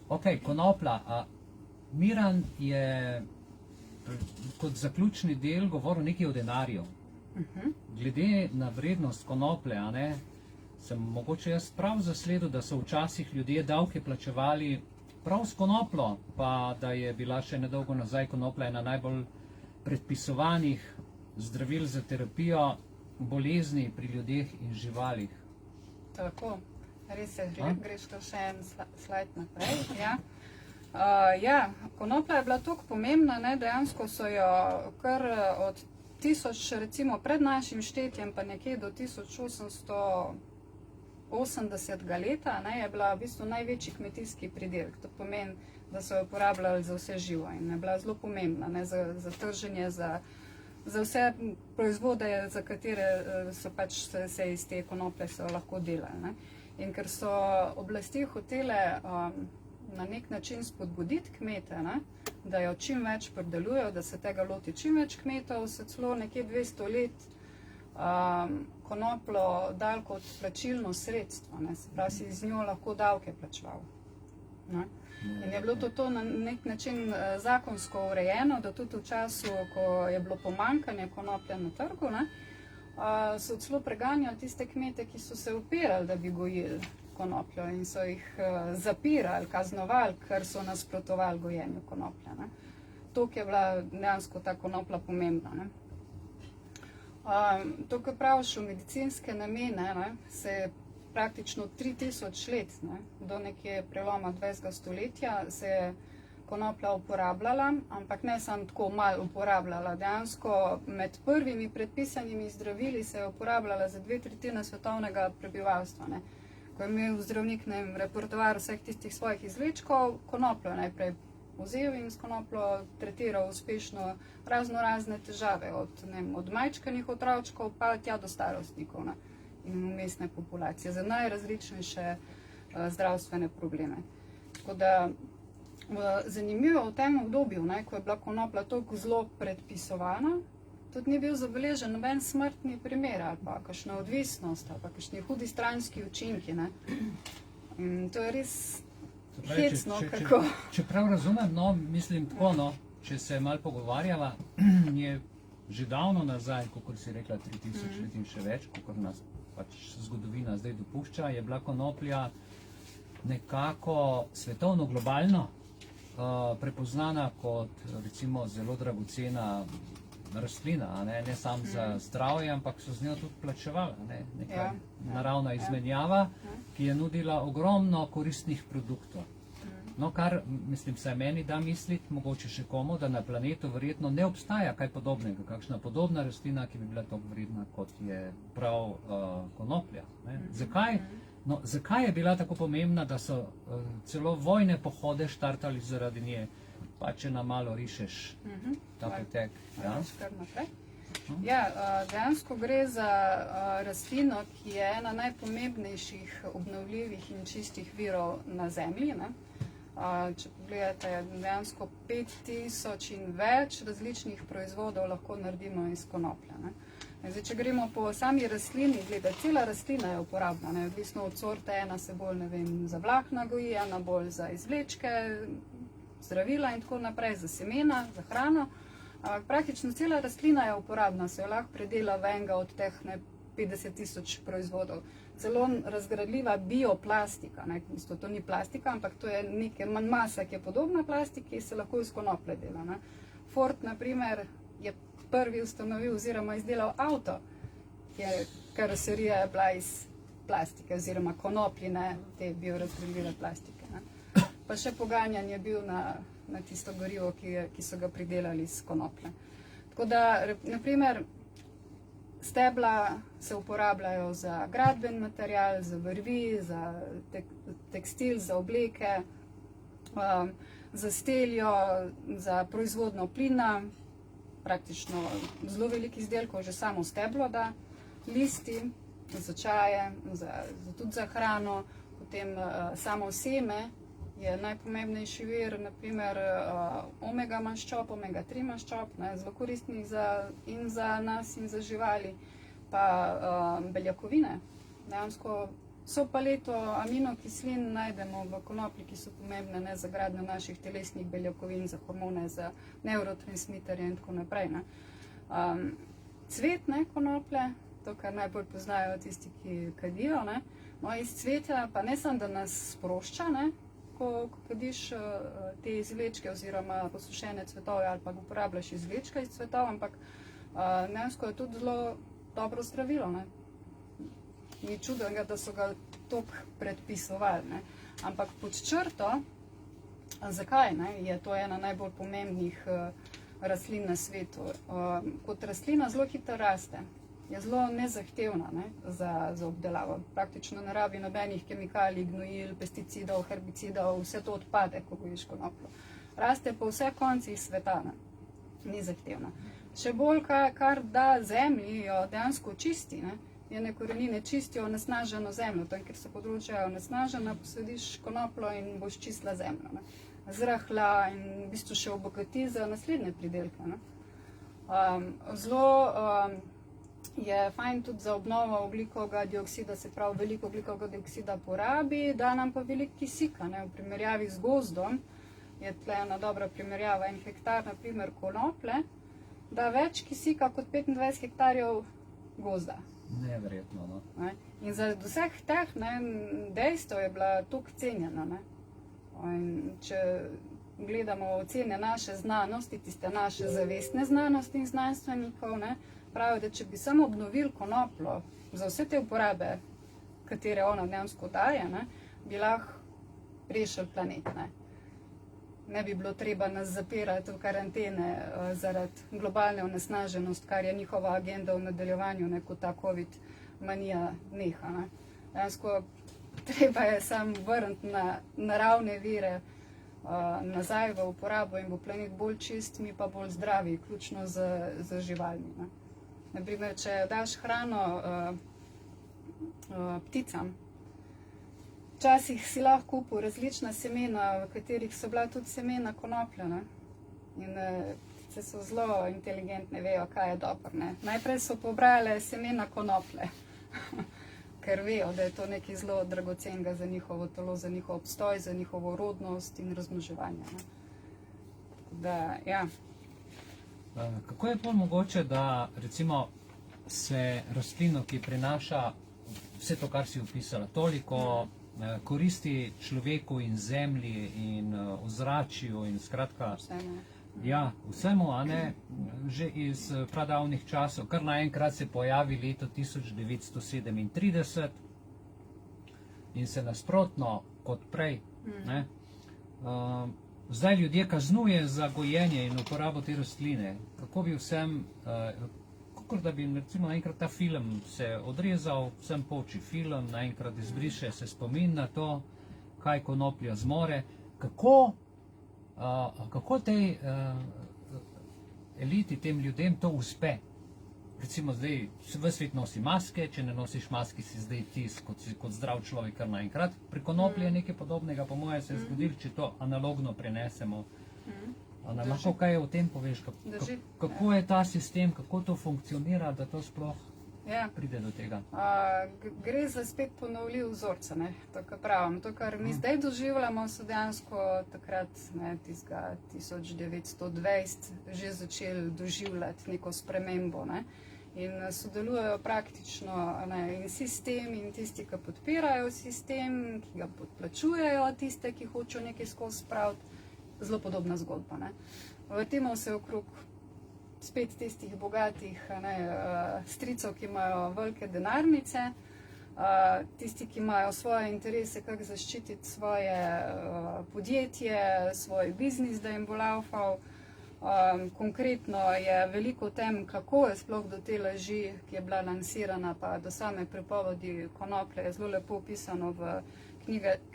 A: ok, konopla. Miran je kot zaključni del govoril nekaj o denarju. Glede na vrednost konoplje, a ne, sem mogoče jaz prav zasledil, da so včasih ljudje davke plačevali prav s konoplo, pa da je bila še nedolgo nazaj konoplja ena najbolj predpisovanih zdravil za terapijo bolezni pri ljudeh in živalih.
D: Tako, res je, greš to še en slajd naprej. Ja, konoplja je bila toliko pomembna, ne, dejansko so jo kar od 1000, recimo pred našim štetjem, pa nekje do 1880 leta, ne, je bila v bistvu največji kmetijski pridelek. To pomeni, da so jo uporabljali za vse živo in je bila zelo pomembna, ne, za trženje, za vse proizvode, za katere so pač se iz te konoplje so lahko delali. Ne. In ker so oblasti hotele na nek način spodbuditi kmete, ne, da jo čim več pridelujejo, da se tega loti čim več kmetov, se celo nekje 200 let konoplo dal kot plačilno sredstvo, ne, se pravi, si z njo lahko davke plačeval. Ne. In je bilo to na nek način zakonsko urejeno, da tudi v času, ko je bilo pomanjkanje konoplje na trgu, ne, so celo preganjali tiste kmete, ki so se upirali, da bi gojili konopljo in so jih zapirali, kaznovali, ker so nasprotovali gojenju konoplje. Ne. Toliko je bila dejansko ta konoplja pomembna. Ne. To, kar praviš v medicinske namene, ne, se je praktično 3000 let, ne, do nekje preloma 20. stoletja se je konoplja uporabljala, ampak ne samo tako malo uporabljala. Dejansko med prvimi predpisanimi zdravili se je uporabljala za 2/3 svetovnega prebivalstva. Ne. Ko je imel zdravnik repertoar vseh tistih svojih izvlečkov, konopljo najprej vzel in s konopljo tretiral uspešno razne težave, od majčkanih otročkov pa tja do starostnikov, ne, in vmesne populacije, za najrazličnejše zdravstvene probleme. Tako da zanimivo v tem obdobju, ne, ko je bila konoplja toliko zelo predpisovana, tudi ni bil zabeležen noben smrtni primer ali pa kakšna odvisnost ali pa kakšni hudi stranski učinki. Ne. In to je res hecno, kako.
A: Če prav razumem, no, mislim tako, no, če se malo pogovarjava, je že davno nazaj, kakor si rekla, 3000 let in še več, kakor nas pač zgodovina zdaj dopušča, je bila konoplja nekako svetovno globalno prepoznana kot recimo zelo dragocena rastlina, ne samo za zdravje, ampak so z njo tudi plačevali, neka naravna izmenjava, ki je nudila ogromno koristnih produktov. No, kar, mislim, se meni da misliti, mogoče še komu, da na planetu verjetno ne obstaja kaj podobnega, kakšna podobna rastlina, ki bi bila toliko vredna, kot je prav konoplja. Zakaj? No, zakaj je bila tako pomembna, da so celo vojne pohode štartali zaradi nje? Pa če nam malo rišeš ta pretek.
D: Ja, dejansko gre za rastlino, ki je ena najpomembnejših obnovljivih in čistih virov na Zemlji. Ne? Če pogledate, dejansko 5000 in več različnih proizvodov lahko naredimo iz konoplje. Ne? Zdaj, če gremo po sami rastlini, gleda, cela rastlina je uporabna, ne? Odvisno od sorte, ena se bolj, ne vem, za vlakna goji, ena bolj za izvlečke, zdravila in tako naprej, za semena, za hrano. Praktično cela rastlina je uporabna, se jo lahko predela v enega od teh 50 000 proizvodov. Celo razgradljiva bioplastika, ne, to ni plastika, ampak to je neka masa, ki je podobna plastiki, se lahko iz konoplje dela. Ne. Ford, na primer, je prvi ustanovil oziroma izdelal avto, kjer karoserija je bila iz plastike oziroma konopljine, te biorazgradljive plastike. Ne. Pa še poganjan je bil na tisto gorivo, ki so ga pridelali iz konoplje. Tako da, naprimer, stebla se uporabljajo za gradben material, za vrvi, za tekstil, za obleke, za steljo, za proizvodnjo plina, praktično zelo veliko izdelkov že samo steblo da, listi za čaje, tudi za hrano, potem samo seme je najpomembnejši vir, naprimer omega maščob, omega 3 maščob, zelo koristnih in za nas in za živali, pa beljakovine. Dejansko vso paleto aminokislin najdemo v konoplji, ki so pomembne za gradnjo naših telesnih beljakovin, za hormone, za neurotransmiterje in tako naprej. Cvet konoplje, to, kar najbolj poznajo tisti, ki kadijo, no iz cvetja pa ne samo, da nas sprošča, ko kadiš te izvlečke oziroma posušene cvetove ali pa uporabljaš izvlečke iz cvetov, ampak dejansko je tudi zelo dobro zdravilo. Ni čudnega, da so ga toliko predpisovali. Ampak pod črto, zakaj je to ena najbolj pomembnih rastlin na svetu? Kot rastlina zelo hitro raste, je zelo nezahtevna za obdelavo. Praktično ne rabi nobenih kemikalij, gnojil, pesticidov, herbicidov, vse to odpade, ko gojiš konopljo. Raste po vseh koncih sveta, ni zahtevna. Še bolj, kar da zemlji, jo dejansko čisti, njene korenine čistijo onesnaženo zemljo, tam, kjer so področja onesnažena, posadiš konopljo in boš čistila zemljo. Zrahla in v bistvu še obogati za naslednje pridelke. Zelo je fajn tudi za obnovo ogljikovega dioksida, se pravi veliko ogljikovega dioksida porabi, da nam pa veliko kisika. V primerjavi z gozdom je tle ena dobra primerjava, 1 hektar, na primer konoplje, da več kisika kot 25 hektarjev gozda.
A: Neverjetno, no.
D: In zaradi vseh teh dejstev je bila toliko cenjena. In če gledamo ocene naše znanosti, tiste naše zavestne znanosti in znanstvenikov, pravijo, da če bi samo obnovili konopljo za vse te uporabe, katere ona dejansko daje, bi lahko rešili planet. Ne bi bilo treba nas zapirati v karantene zaradi globalne onesnaženosti, kar je njihova agenda v nadaljevanju, kot ta COVID manija neha. Dejansko treba je samo vrniti na naravne vire nazaj v uporabo in bo planet bolj čist, mi pa bolj zdravi, vključno z živalmi. Naprimer, če daš hrano pticam, včasih si lahko kupil različna semena, v katerih so bila tudi semena konoplje. In ptice so zelo inteligentne, vejo, kaj je dobro. Najprej so pobrale semena konoplje, ker vejo, da je to nekaj zelo dragocenega za njihovo telo, za njihov obstoj, za njihovo rodnost in razmnoževanje.
A: Kako je pol mogoče, da recimo se rastlino, ki prinaša vse to, kar si opisala, toliko koristi človeku in zemlji in ozračju in skratka vsemu, že iz pradavnih časov, kar naenkrat se pojavi leto 1937 in se nasprotno kot prej, zdaj ljudje kaznuje za gojenje in uporabo te rastline. Kako bi vsem, kakor da bi recimo naenkrat ta film se odrezal, vsem poči film, naenkrat izbriše se spomin na to, kaj konoplja zmore. Kako tej eliti, tem ljudem to uspe? Recimo zdaj, v svet nosi maske, če ne nosiš maski, si zdaj tis kot zdrav človek kar naenkrat. Pri konoplji je nekaj podobnega, po moje se je zgodilo, če to analogno prenesemo. Lahko kaj o tem poveš, kako je ta sistem, kako to funkcionira, da to sploh pride do tega?
D: Gre za spet ponovljiv vzorca, to, kar pravim. To, kar mi zdaj doživljamo, so dejansko takrat, tistega 1920, že začeli doživljati neko spremembo. In sodelujejo praktično in sistem in tisti, ki podpirajo sistem, ki ga podplačujejo, tiste, ki hočejo nekaj skozi spraviti. Zelo podobna zgodba. Vrtimo se okrog spet tistih bogatih stricov, ki imajo velike denarnice, tisti, ki imajo svoje interese, kako zaščititi svoje podjetje, svoj biznis, da jim bo laufal. Konkretno je veliko o tem, kako je sploh do te laži, ki je bila lansirana, pa do same prepovedi konoplje, je zelo lepo opisano v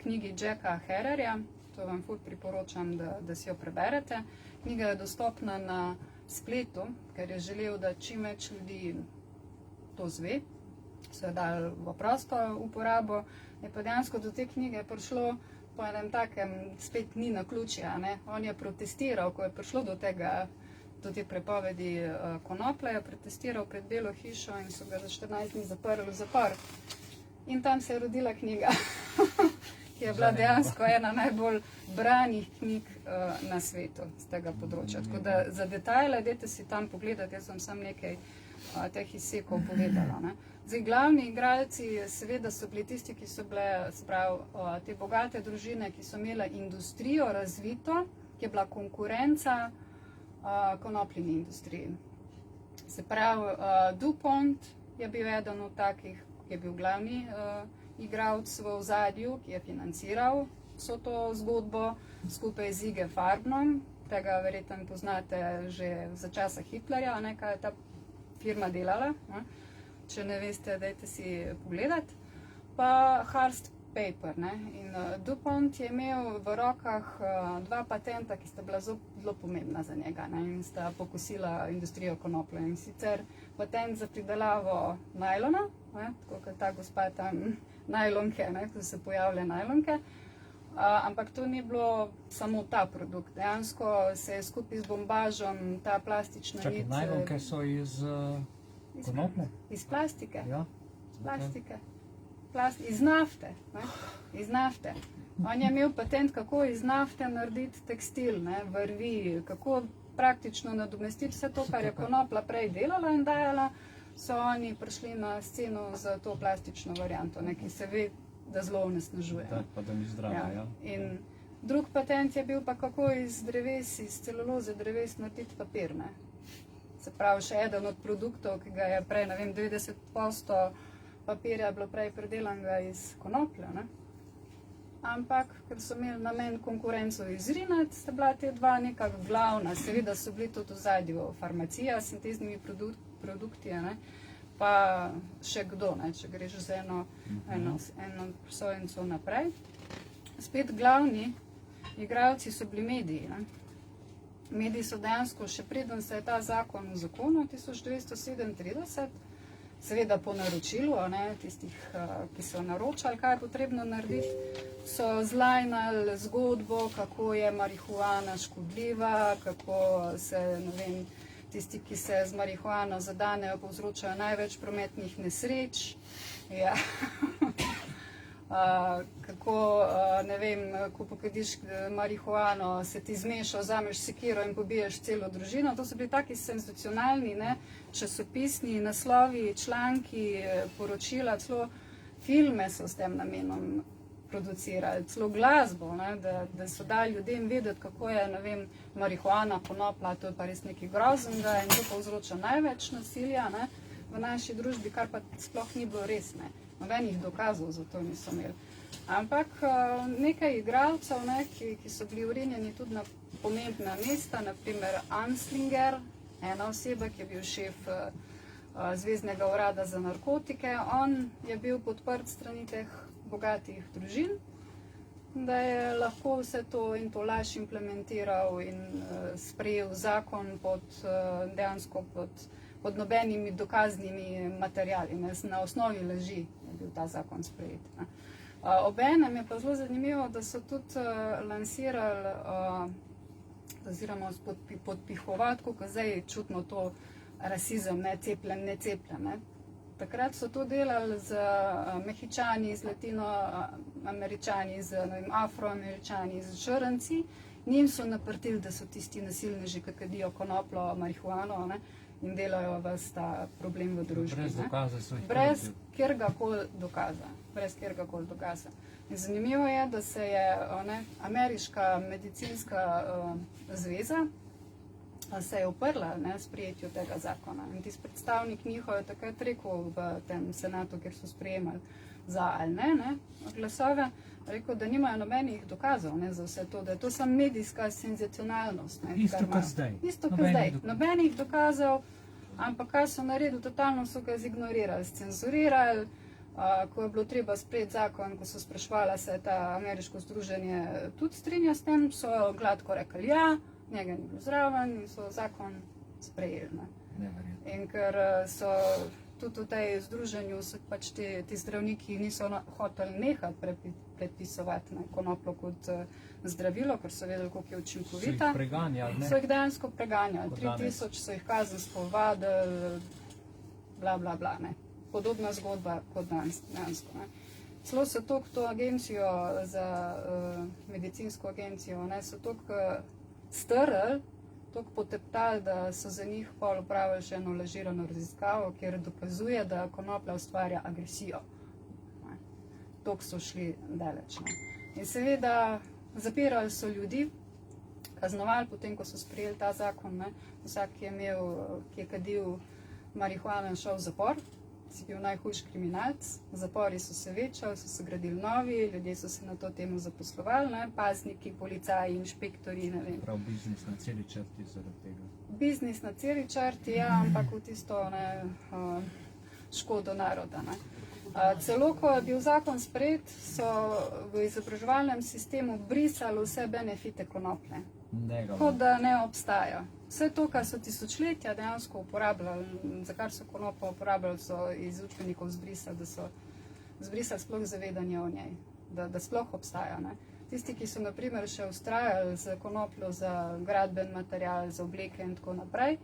D: knjigi Jacka Hererja. To vam ful priporočam, da si jo preberete. Knjiga je dostopna na spletu, ker je želel, da čim več ljudi to zve, so jo dali v prosto uporabo. Je pa dejansko do te knjige prišlo po enem takem, spet ni naključje, ne. On je protestiral, ko je prišlo do te prepovedi konoplje, je protestiral pred Belo hišo in so ga za 14 dni zaprli v zapor. In tam se je rodila knjiga, ki je bila dejansko ena najbolj branih knjig na svetu z tega področja. Tako da za detajle, dajte si tam pogledati, jaz sem sam nekaj teh izsekov povedala, ne. Zdaj, glavni igralci seveda so bili tisti, ki so bile, te bogate družine, ki so imele industrijo razvito, ki je bila konkurenca konopljini industriji. Se pravi, DuPont je bil eden od takih, ki je bil glavni igralec v ozadju, ki je financiral vso to zgodbo skupaj z IG Farbenom. Tega verjetno poznate že za časa Hitlerja, ne, kaj je ta firma delala. Ne. Če ne veste, dajte si pogledati. Pa Hearst Paper. Ne. In DuPont je imel v rokah dva patenta, ki sta bila zelo pomembna za njega, ne, in sta pokusila industrijo konoplje. In sicer patent za pridelavo najlona, ne, tako kot ta gospa tam najlonke, ne, ko se pojavljajo najlonke. Ampak to ni bilo samo ta produkt. Dejansko se je skupaj z bombažom ta plastična nit...
A: Čakaj, najlonke so iz konoplje?
D: Iz plastike.
A: Ja.
D: Iz plastike. Iz nafte. Ne? Iz nafte. On je imel patent, kako iz nafte narediti tekstil, ne? Vrvi, kako praktično nadomestiti vse to, kar je konopla prej delala in dajala, so oni prišli na sceno za to plastično varianto, ne? Ki se ve, da zelo onesnažuje.
A: Da, pa da ni zdravo, ja.
D: In drug patent je bil pa, kako iz dreves, iz celuloze dreves narediti papir, ne. Se pravi, še eden od produktov, ki ga je prej, ne vem, 90% papirja bilo prej predelanega iz konoplje, ne. Ampak, ker so imeli namen konkurenco izrinati, sta bila te dva nekako glavna. Seveda so bili tudi v zadju farmacija, sinteznimi produkti, ne. Pa še kdo, ne, če greš z eno prosojenco naprej. Spet glavni igralci so bili mediji. Ne. Mediji so dejansko, še preden se je ta zakon uzakonil 1937, seveda po naročilu, ne, tistih, ki so naročali, kaj je potrebno narediti, so zlajnali zgodbo, kako je marihuana škodljiva, kako se, ne vem, tisti, ki se z marihuano zadanejo, povzročajo največ prometnih nesreč. Ja. Kako, ne vem, ko pokadiš marihuano, se ti zmeša, vzameš sekiro in pobiješ celo družino. To so bili taki senzacionalni, ne, časopisni naslovi, članki, poročila, celo filme so s tem namenom producirali, celo glasbo, ne, da so dali ljudem vedeti, kako je, ne vem, marihuana, konoplja, to je pa res nekaj groznega in to povzroča največ nasilja, ne, v naši družbi, kar pa sploh ni bilo res, ne. Nobenih dokazov za to niso imeli. Ampak nekaj igralcev, ne, ki so bili urinjeni tudi na pomembna mesta, naprimer Anslinger, ena oseba, ki je bil šef Zveznega urada za narkotike, on je bil podprt strani teh bogatih družin, da je lahko vse to in to laž implementiral in sprejel zakon dejansko pod nobenimi dokaznimi materiali, ne, na osnovi laži je bil ta zakon sprejet. Ne. Obenem je pa zelo zanimivo, da so tudi lansirali oziroma podpihovati, kako zdaj čutno to rasizem, ne cepljen, ne cepljen. Ne. Takrat so to delali z Mehičani, z Latinoameričani, z Afroameričani, z Črnci. Njim so naprtili, da so tisti nasilneži, ki kadijo konopljo, marihuano, ne, in delajo ves ta problem v družbi.
A: Brez dokaza so jih
D: brez kjerkoli dokaza. In zanimivo je, da se je Ameriška medicinska zveza se je uprla sprejetju tega zakona. In tisti predstavnik njihov je takrat rekel v tem senatu, kjer so sprejemali za ali ne, glasove, rekel, da nimajo nobenih dokazov, ne, za vse to, da je to samo medijska senzacionalnost. Ne,
A: Isto
D: kar
A: kot
D: imajo.
A: zdaj.
D: Isto kot
A: Nobenih
D: zdaj.
A: dokazov.
D: Nobenih dokazov, ampak kaj so naredili, totalno so ga zignorirali, scenzurirali. Ko je bilo treba sprejeti zakon, ko so sprašvala se ta ameriško združenje tudi strinja s tem, so gladko rekli ja, njega ni bilo zraven in so zakon sprejeli. Ne.
A: Neverjetno.
D: In ker so tudi v tej združenju se pač ti zdravniki niso hoteli nehati predpisovati konopljo kot zdravilo, ker so vedeli, koliko je
A: So jih
D: učinkovita.
A: preganjali, ne?
D: So jih dejansko preganjali.
A: Kot danes.
D: 3000 so jih kazensko ovadili, bla, bla, bla, ne. Podobna zgodba kot danes, dejansko. Ne. Celo so to agencijo za medicinsko agencijo, ne, so toliko strli, toliko poteptali, da so za njih pol opravili še eno lažirano raziskavo, kjer dokazuje, da konoplja ustvarja agresijo. Ne. Toliko so šli daleč. Ne. In seveda zapirali so ljudi, kaznovali potem, ko so sprejeli ta zakon. Ne. Vsak, ki je kadil marihuano in šel v zapor, si bil najhujši kriminalc, zapori so se večali, so se gradili novi, ljudje so se na to temo zaposlovali, ne? Pazniki, policaji, inšpektori, ne vem.
A: Prav biznis na celi črti zaradi tega.
D: Biznis na celi črti, ja, ampak v tisto škodo naroda. Ne? Celo, ko je bil zakon sprejet, so v izobraževalnem sistemu brisali vse benefite konoplje. Kot da ne obstaja. Vse to, kar so tisočletja dejansko uporabljali, za kar so konopljo uporabljali, so iz učbenikov zbrisali, da so zbrisali sploh zavedanje o njej, da sploh obstaja. Ne? Tisti, ki so naprimer še ustrajali z konopljo za gradben material, za obleke in tako naprej,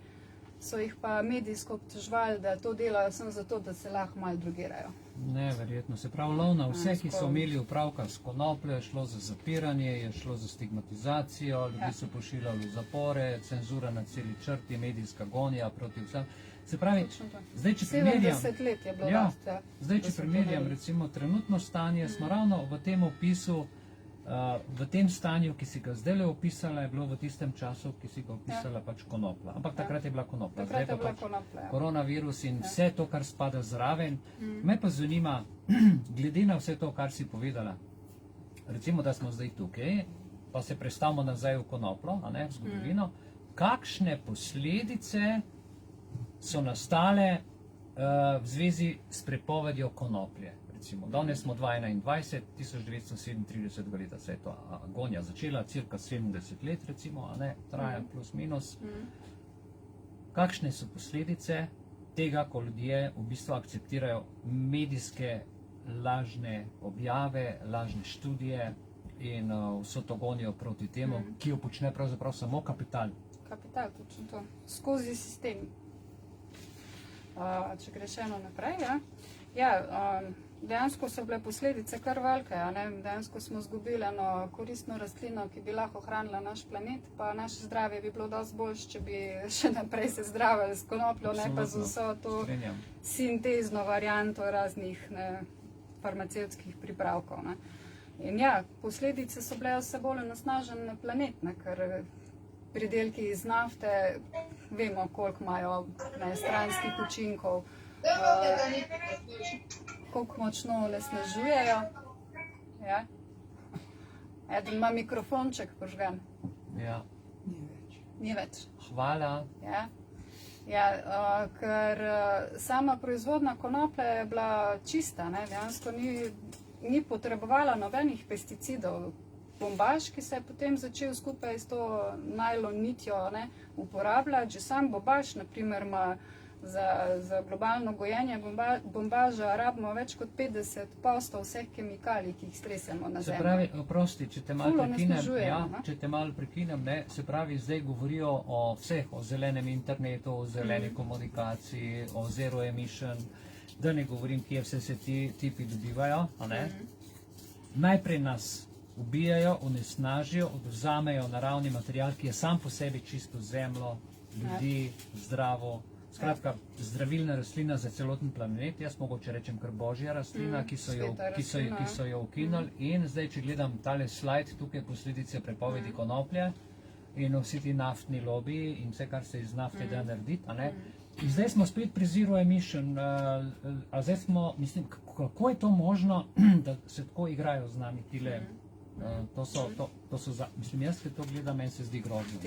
D: so jih pa medijsko obtoževali, da to delajo samo zato, da se lahko malo drogirajo.
A: Neverjetno. Se pravi, lov na vse, ki so imeli upravka s konopljo, je šlo za zapiranje, je šlo za stigmatizacijo, ljudi so pošiljali v zapore, cenzura na celi črti, medijska gonja proti vsem. Se pravi, zdaj, če primerjam,
D: 70 let je bilo
A: zdaj, če primerjam recimo trenutno stanje, smo ravno v tem opisu, v tem stanju, ki si ga zdaj opisala, je bilo v tistem času, ki si ga opisala pač konoplja. Ampak takrat je bila konoplja.
D: Takrat
A: Zdaj
D: je bila
A: pa
D: konoplja.
A: koronavirus in vse to, kar spada zraven. Me pa zanima, glede na vse to, kar si povedala, recimo, da smo zdaj tukaj, pa se prestavimo nazaj v konoplo, a ne, v zgodovino, kakšne posledice so nastale v zvezi s prepovedjo konoplje? Recimo, danes smo 2021, 1937 leta se je to agonija začela, cirka 70 let recimo, a ne, traja plus minus. Kakšne so posledice tega, ko ljudje v bistvu akceptirajo medijske lažne objave, lažne študije in vso to gonijo proti temu, ki jo počne pravzaprav samo kapital?
D: Kapital, točno to. Skozi sistem. Če greš eno naprej, dejansko so bile posledice kar velike. Dejansko smo izgubili eno koristno rastlino, ki bi lahko ohranila naš planet, pa naše zdravje bi bilo dosti boljše, če bi še naprej se zdravili s konopljo, ne pa z vso to sintezno varianto raznih farmacevtskih pripravkov. Ne. In ja, posledice so bile vse bolj onesnažen planet, ne, ker pridelki iz nafte, vemo, koliko imajo stranskih učinkov, koliko močno onesnažujejo. Ja. Eden ima mikrofonček požgan.
A: Ja.
D: Ni več.
A: Hvala.
D: Ja. Ja, ker sama proizvodna konoplje je bila čista, ne? Dejansko ni potrebovala nobenih pesticidov. Bombaž, ki se je potem začel skupaj s to najlon nitjo uporabljati, že sam bombaž, naprimer, ima za globalno gojenje bombaža rabimo več kot 50% vseh kemikalij, ki jih stresemo na zemljo.
A: Se pravi, oprosti, če te malo prekinem, se pravi, zdaj govorijo o vseh, o zelenem internetu, o zeleni komunikaciji, o zero emission, da ne govorim, kje vse se ti tipi dobivajo, a ne? Najprej nas ubijajo, onesnažijo, odvzamejo naravni material, ki je sam po sebi čisto zemljo, ljudi, zdravo. Skratka, zdravilna rastlina za celoten planet, jaz mogoče rečem kar božja rastlina, ki so jo ukinuli. In zdaj, če gledam tale slajd, tukaj posledice prepovedi konoplje in vsi ti naftni lobiji in vse, kar se iz nafte da narediti, Zdaj smo spet pri zero emission, a zdaj smo, mislim, kako je to možno, da se tako igrajo z nami tile, mislim, jaz, ki to gledam, meni se zdi grozno.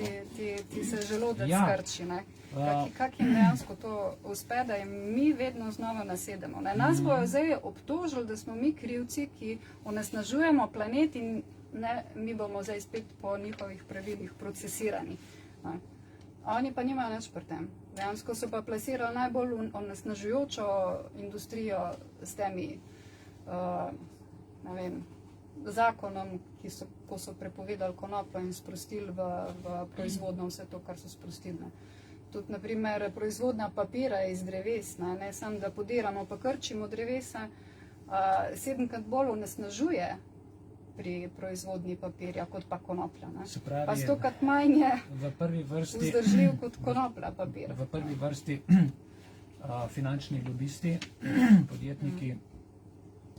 D: Ti se želodec skrči, ne? Kak jim dejansko to uspe, da jim mi vedno znova nasedemo, ne? Nas bojo zdaj obtožili, da smo mi krivci, ki onesnažujemo planet in ne, mi bomo zdaj spet po njihovih pravilih procesirani, ne? Oni pa nimajo nič pri tem. Dejansko so pa plasirali najbolj onesnažujočo industrijo s temi, ne vem, zakonom, ko so prepovedali konopljo in sprostili v proizvodnjo vse to, kar so sprostili. Ne. Tudi, na primer, proizvodnja papira iz dreves, ne samo, da podiramo pa krčimo drevesa, 7krat bolj onesnažuje pri proizvodnji papirja kot pa konoplja.
A: Pravi,
D: pa 100krat manj je vzdržljiv kot konoplja papir.
A: V prvi vrsti finančni lobisti, podjetniki,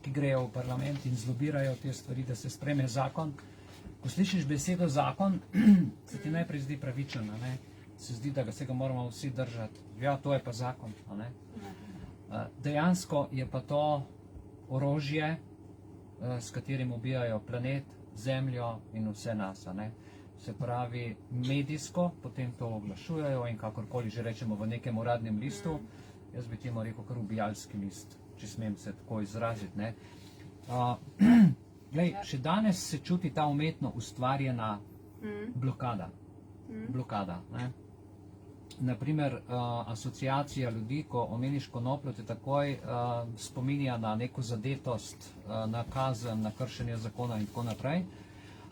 A: ki grejo v parlament in zlobirajo te stvari, da se sprejme zakon. Ko slišiš besedo zakon, se ti najprej zdi pravičen, ne? Se zdi, da se ga moramo vsi držati. Ja, to je pa zakon. Ne? Dejansko je pa to orožje, s katerim ubijajo planet, zemljo in vse nas. Ne? Se pravi, medijsko potem to oglašujejo in kakorkoli že rečemo v nekem uradnem listu, jaz bi temu rekel kar ubijalski list, če smem se tako izraziti. Ne? Glej, še danes se čuti ta umetno ustvarjena blokada. Ne? Naprimer, asociacija ljudi, ko omeniš konopljo, te takoj spominja na neko zadetost, na kazen, na kršenje zakona in tako naprej.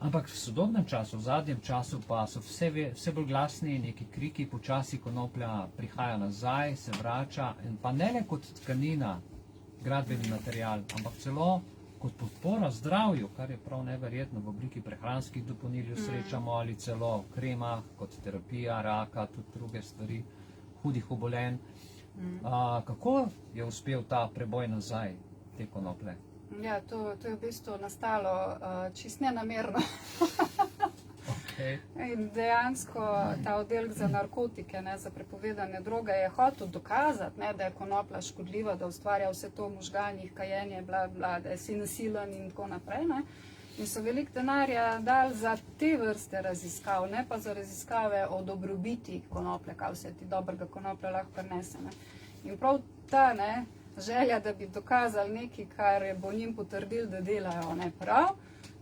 A: Ampak v sodobnem času, v zadnjem času pa so vse bolj glasni neki kriki, počasi konoplja prihaja nazaj, se vrača, in pa ne le kot tkanina, gradbeni material, ampak celo kot podpora zdravju, kar je prav neverjetno, v obliki prehranskih dopolnil srečamo, ali celo v kremah, kot terapija raka, tudi druge stvari, hudih obolenj. Kako je uspel ta preboj nazaj te konoplje?
D: Ja, to je v bistvu nastalo čist nenamerno. In dejansko ta oddelek za narkotike, za prepovedane droge je hotel dokazati, da je konoplja škodljiva, da ustvarja vse to v možganjih, kajenje, bla, bla, da si nasilen in tako naprej. In so veliko denarja dali za te vrste raziskav, ne pa za raziskave o dobrobiti konoplje, kaj vse ti dobrega konoplja lahko prinese. In prav ta želja, da bi dokazali nekaj, kar bo njim potrdil, da delajo prav,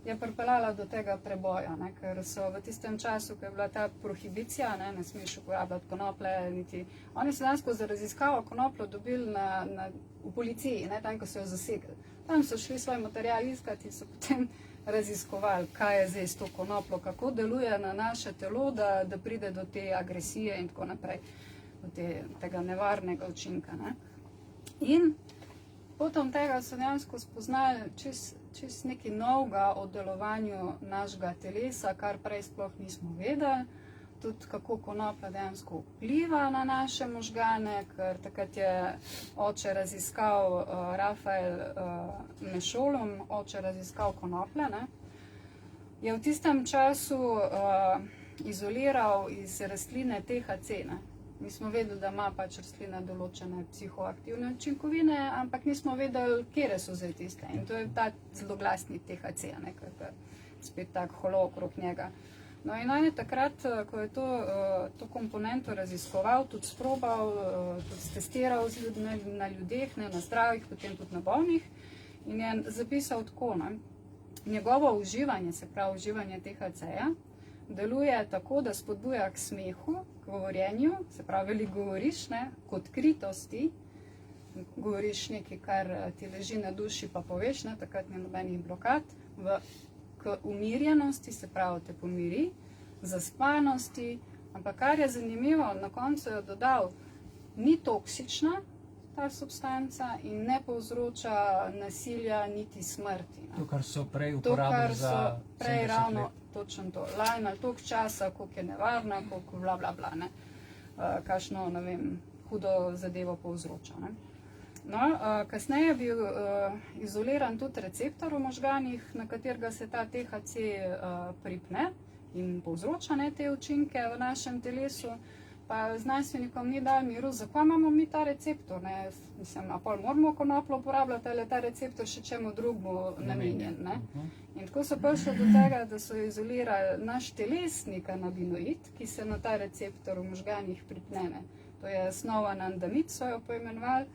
D: je pripeljala do tega preboja, ker so v tistem času, ko je bila ta prohibicija, ne smeš uporabljati konoplje, niti. Oni so dejansko za raziskavo konopljo dobili v policiji, tam, ko so jo zasegli. Tam so šli svoj material iskati in so potem raziskovali, kaj je zdaj s to konopljo, kako deluje na naše telo, da pride do te agresije in tako naprej, do tega nevarnega učinka. In potom tega so dejansko spoznali čist nekaj novega o delovanju našega telesa, kar prej sploh nismo vedeli, tudi kako konoplja dejansko vpliva na naše možgane, ker takrat je oče raziskal, Rafael Mešolom, oče raziskal konoplje, je v tistem času izoliral iz rastline THC. Mi smo vedeli, da ima pač rastlina določene psihoaktivne učinkovine, ampak nismo vedeli, kje so zdaj tiste. In to je ta zelo glasni THC, ker je spet tak holo okrog njega. No in on je takrat, ko je to komponento raziskoval, tudi sprobal, tudi testiral na ljudeh, na zdravih, potem tudi na bolnih, in je zapisal tako, njegovo uživanje, se pravi uživanje THC-ja, deluje tako, da spodbuja k smehu, k govorjenju, se pravi, veliko govoriš, k odkritosti, govoriš nekaj, kar ti leži na duši, pa poveš, takrat ni nobenih blokad, k umirjenosti, se pravi, te pomiri, zaspanosti, ampak kar je zanimivo, na koncu je dodal, ni toksična ta substanca in ne povzroča nasilja niti smrti.
A: To, kar so prej uporabili za 70 let. To, kar so prej ravno
D: točno to, lajnali toliko časa, koliko je nevarna, koliko bla bla bla, kakšno, ne vem, hudo zadevo povzroča. No, kasneje je bil izoliran tudi receptor v možganih, na katerega se ta THC pripne in povzroča te učinke v našem telesu. pa znanstvenikom ni dal miru, zakaj imamo mi ta receptor, ne? Mislim, a pol moramo konopljo uporabljati, ali je ta receptor še čemu drugemu namenjen, ne? In tako so prišli do tega, da so izolirali naš telesni kanabinoid, ki se na ta receptor v možganjih pripnene. To je snova nandamid, so jo poimenovali.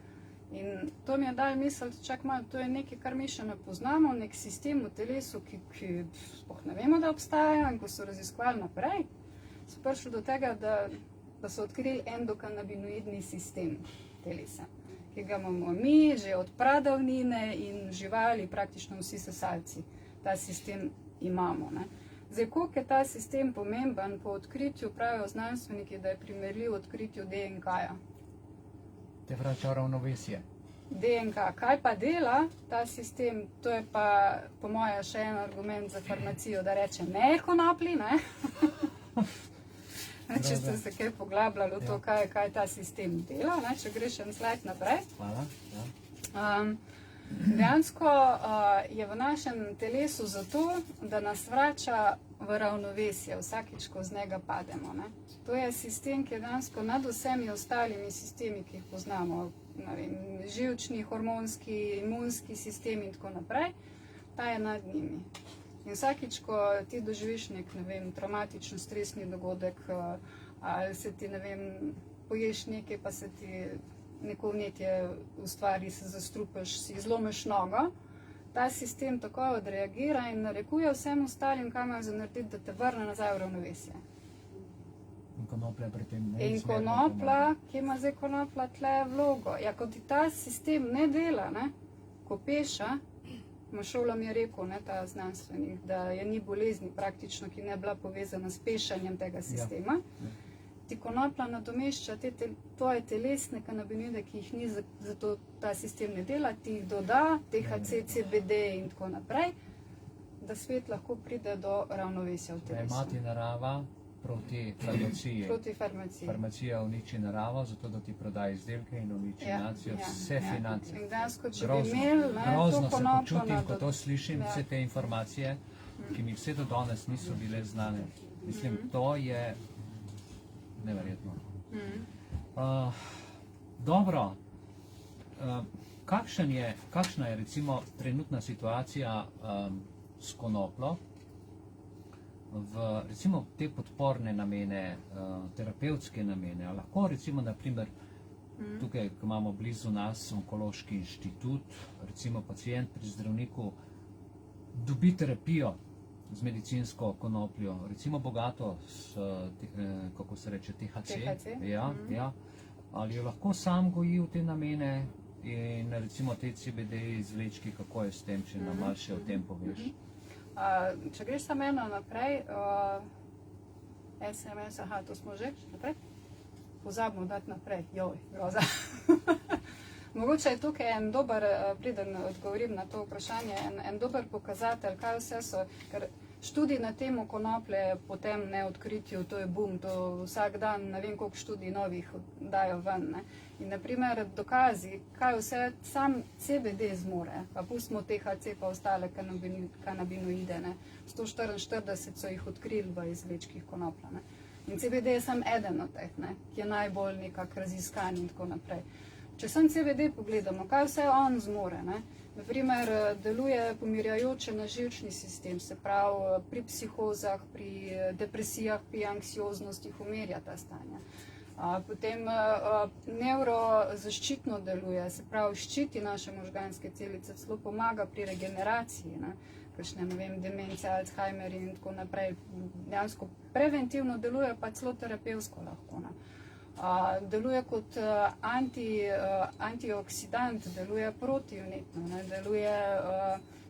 D: In to mi je dalo misliti, čak malo, to je nekaj, kar mi še ne poznamo, nek sistem v telesu, ki sploh ne vemo, da obstaja, in ko so raziskovali naprej, so prišli do tega, da so odkrili endokanabinoidni sistem telesa, ki ga imamo mi že od pradavnine in živali, praktično vsi sesalci. Ta sistem imamo, ne. Zdaj, koliko je ta sistem pomemben, po odkritju pravijo znanstveniki, da je primerljiv odkritju DNK-ja.
A: Te vrača ravnovesje.
D: DNK, kaj pa dela ta sistem, to je pa po moje še en argument za farmacijo, da reče ne konoplji, ne? Če ste se kaj poglabljali v to, kaj ta sistem dela, ne? Če greš en slajd naprej.
A: Hvala. Ja.
D: Dejansko je v našem telesu zato, da nas vrača v ravnovesje vsakič, ko z njega pademo, ne? To je sistem, ki je dejansko nad vsemi ostalimi sistemi, ki jih poznamo, ne vem, živčni, hormonski, imunski sistem in tako naprej, ta je nad njimi. In vsakič, ko ti doživiš nek, ne vem, traumatičen, stresni dogodek, ali se ti, ne vem, poješ nekaj, pa se ti neko vnetje ustvari, se zastrupiš, si zlomiš nogo, ta sistem takoj odreagira in narekuje vsem ostalim, kaj imajo za narediti, da te vrne nazaj v ravnovesje.
A: In konoplja pri tem
D: In konoplja, kje ima zdaj konoplja tle vlogo? Ja, ko ti ta sistem ne dela, ne, ko peša, Mašola mi je rekel, ne, ta znanstvenik, da je ni bolezni praktično, ki ne bila povezana s pešanjem tega sistema. Ja. Ti konoplja nadomešča te tvoje telesne kanabinoide, ki jih ni, zato ta sistem ne dela, ti jih doda, THC, CBD in tako naprej, da svet lahko pride do ravnovesja v telesu.
A: Mati narava proti farmaciji.
D: Proti farmaciji.
A: Farmacija uniči naravo, zato da ti prodaja izdelke in uniči nacijo, vse finance.
D: In dejansko, če bi imeli, ne, to
A: se
D: konopljo
A: počutim, ko to slišim, vse te informacije, ki mi vse do danes niso bile znane. Mislim, to je neverjetno. Dobro, kakšna je recimo trenutna situacija s konopljo v recimo te podporne namene, terapevtske namene? Lahko recimo naprimer tukaj, ko imamo blizu nas onkološki inštitut, recimo pacient pri zdravniku dobi terapijo z medicinsko konopljo, recimo bogato s, kako se reče, THC. Ja. Ali jo lahko sam goji v te namene in recimo te CBD izvlečki, kako je s tem, če nam malo še o tem poveš?
D: Če greš samo eno naprej, SMS, to smo že naprej? Pozabimo dati naprej, groza. Mogoče je tukaj en dober, preden odgovorim na to vprašanje, en dober pokazatelj, kaj vse so, ker študij na temo konoplje po tem neodkritju, to je boom, to vsak dan, ne vem koliko študij novih dajo ven, ne. In naprimer dokazi, kaj vse sam CBD zmore, pa pustimo THC pa ostale kanabinoide, ne. 144 so jih odkrili v izvlečkih konoplja, ne. In CBD je samo eden od teh, ne, ki je najbolj nekak raziskan in tako naprej. Če sem CBD pogledamo, kaj vse on zmore, ne? Naprimer, deluje pomirjajoče na živčni sistem, se pravi pri psihozah, pri depresijah, pri anksioznosti umirja ta stanja. Potem nevrozaščitno deluje, se pravi ščiti naše možganske celice, celo pomaga pri regeneraciji, ne? Kakšne, ne vem, demence, Alzheimer in tako naprej. Dejansko preventivno deluje, pa celo terapevtsko lahko, ne? Deluje kot antioksidant, deluje protivnetno, ne, deluje,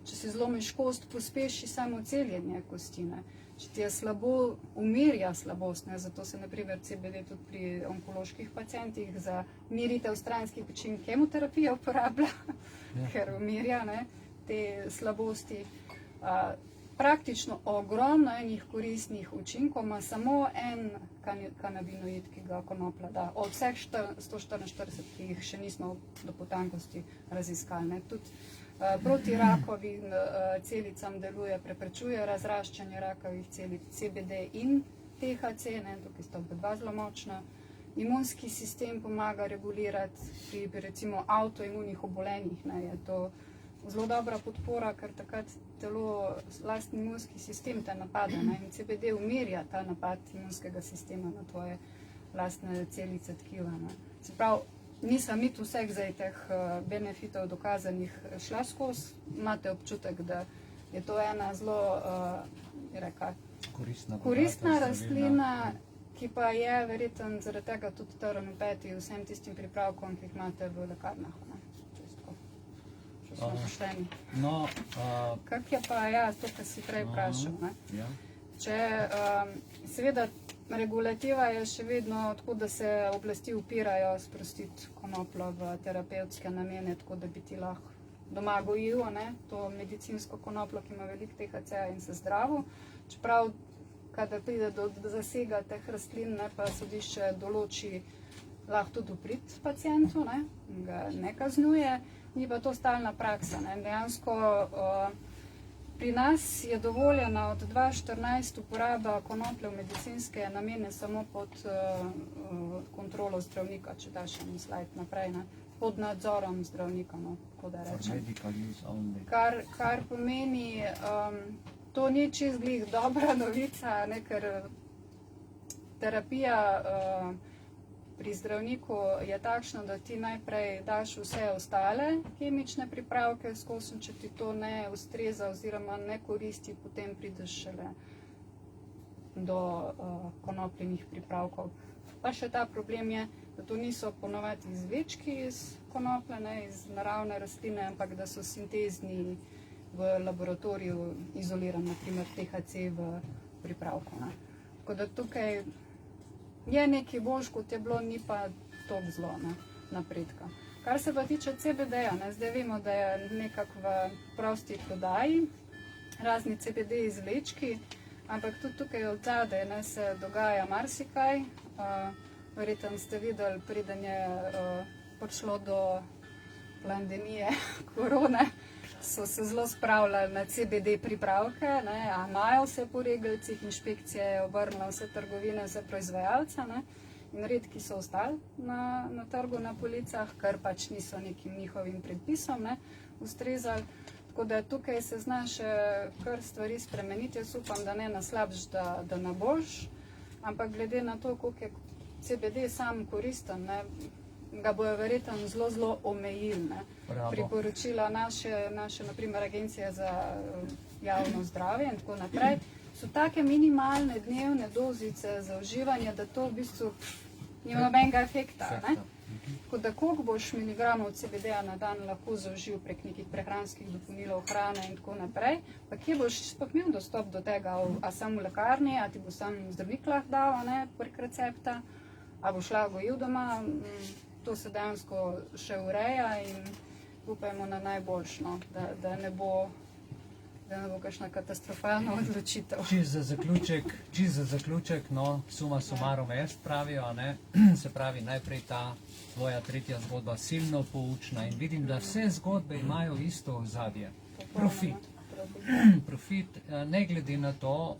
D: če si zlomiš kost, pospeši samo celjenje kosti, ne. Če ti je slabo, umirja slabost, ne, zato se naprimer CBD tudi pri onkoloških pacientih za miritev stranskih učinkov kemoterapije uporablja, ker umirja, ne, te slabosti. Praktično ogromno enih koristnih učinkov ima samo en kanabinoid, ki ga konoplja da, od vseh 144, ki jih še nismo do potankosti raziskali, ne. Tudi proti rakovim celicam deluje, preprečuje razraščanje rakavih celic, CBD in THC, ne, tukaj sta oba zelo močna. imunski sistem pomaga regulirati pri recimo avtoimunih obolenjih. Ne, je to zelo dobra podpora, ker takrat telo, lastni imunski sistem te napade. Ne, in CBD umirja ta napad imunskega sistema na tvoje lastne celice tkiva. Ne. Se pravi, nisem mit vseh zdaj teh benefitov dokazanih šla skozi. Imate občutek, da je to ena zelo koristna rastlina, ki pa je verjetno zaradi tega tudi trn v peti vsem tistim pripravkom, ki jih imate v lekarnah. Ne? Če smo pošteni. Kak je pa, ja, to, kar si prej vprašal. Ne? Če, seveda, regulativa je še vedno tako, da se oblasti upirajo sprostiti konopljo v terapevtske namene, tako da bi ti lahko doma gojil, ne? To medicinsko konopljo, ki ima veliko THC-ja in se zdravo. Čeprav, kadar pride do zasega teh rastlin, ne, pa sodišče določi lahko tudi uprit pacientu, ne, ga ne kaznuje, ni pa to stalna praksa. Ne. Dejansko pri nas je dovoljena od 2014 uporaba konoplje v medicinske namene samo pod kontrolo zdravnika, če daš en slajd naprej, ne, pod nadzorom zdravnika, no, tako da rečem. Kar pomeni, to ni čist glih dobra novica, ne, ker terapija pri zdravniku je takšna, da ti najprej daš vse ostale kemične pripravke skozi, če ti to ne ustreza oziroma ne koristi, potem prideš šele do konopljenih pripravkov. Pa še ta problem je, da to niso ponovadi izvlečki iz konoplje, ne, iz naravne rastline, ampak da so sintezni v laboratoriju izoliran, naprimer THC v pripravku. Ne. Tako da tukaj je nekaj boljš, kot je bilo, ni pa toliko zlo, ne, napredka. Kar se pa tiče CBD-ja, zdaj vemo, da je nekako v prosti prodaji razni CBD izvlečki, ampak tudi tukaj od zadaj se dogaja marsikaj. Verjetno ste videli, preden je prišlo do pandemije korone, so se zelo spravljali na CBD pripravke, ne, a imajo vse po regelcih, inšpekcija je obrnila vse trgovine, vse proizvajalce, ne, in redki so ostali na trgu, na policah, ker pač niso nekim njihovim predpisom, ne, ustrezali. Tako da tukaj se zna še kar stvari spremeniti. Jaz upam, da ne na slabš, da na boljš, ampak glede na to, koliko je CBD sam koristen, ne, ga bojo verjetno zelo omejili. Priporočila naše naprimer Agencije za javno zdravje in tako naprej, so take minimalne dnevne dozice za uživanje, da to v bistvu nima nobenega efekta. Ne? Tako da koliko boš miligramov CBD-ja na dan lahko zaužil prek nekih prehranskih dopolnilov, hrane in tako naprej, pa kje boš sploh imel dostop do tega, a sam v lekarni, a ti bo sam zdravnik lahko dal, ne, prek recepta, a boš lahko gojil doma. To se dejansko še ureja in upajmo na najboljšno, da ne bo kakšna katastrofalna odločitev.
A: Čisto za zaključek, no, suma summarum est pravijo, ne, se pravi najprej ta tvoja tretja zgodba silno poučna in vidim, da vse zgodbe imajo isto ozadje. Profit. Profit, ne glede na to,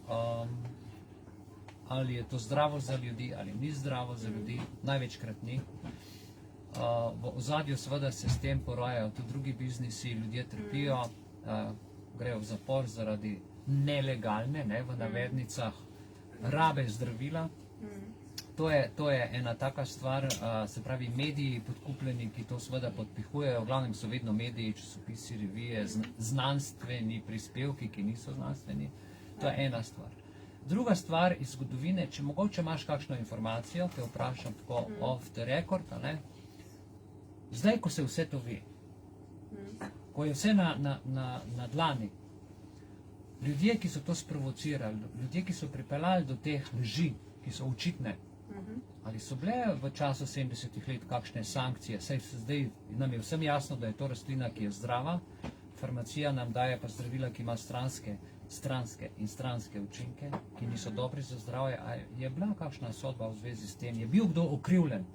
A: ali je to zdravo za ljudi ali ni zdravo za ljudi, največkrat ni. V ozadju seveda se s tem porajajo tudi drugi biznisi, ljudje trpijo, grejo v zapor zaradi nelegalne, ne, v navednicah, rabe zdravila. To je ena taka stvar, se pravi mediji podkupljeni, ki to seveda podpihujejo, v glavnem so vedno mediji, časopisi, revije, znanstveni prispevki, ki niso znanstveni. To je ena stvar. Druga stvar iz zgodovine, če mogoče imaš kakšno informacijo, te vprašam tako off the record, ne? Zdaj, ko se vse to ve, ko je vse na dlani, ljudje, ki so to sprovocirali, ljudje, ki so pripeljali do teh lži, ki so očitne, ali so bile v času 70 let kakšne sankcije, saj zdaj nam je vsem jasno, da je to rastlina, ki je zdrava, farmacija nam daje pa zdravila, ki ima stranske in stranske učinke, ki niso dobri za zdravje. A je bila kakšna sodba v zvezi s tem? Je bil kdo okrivljen?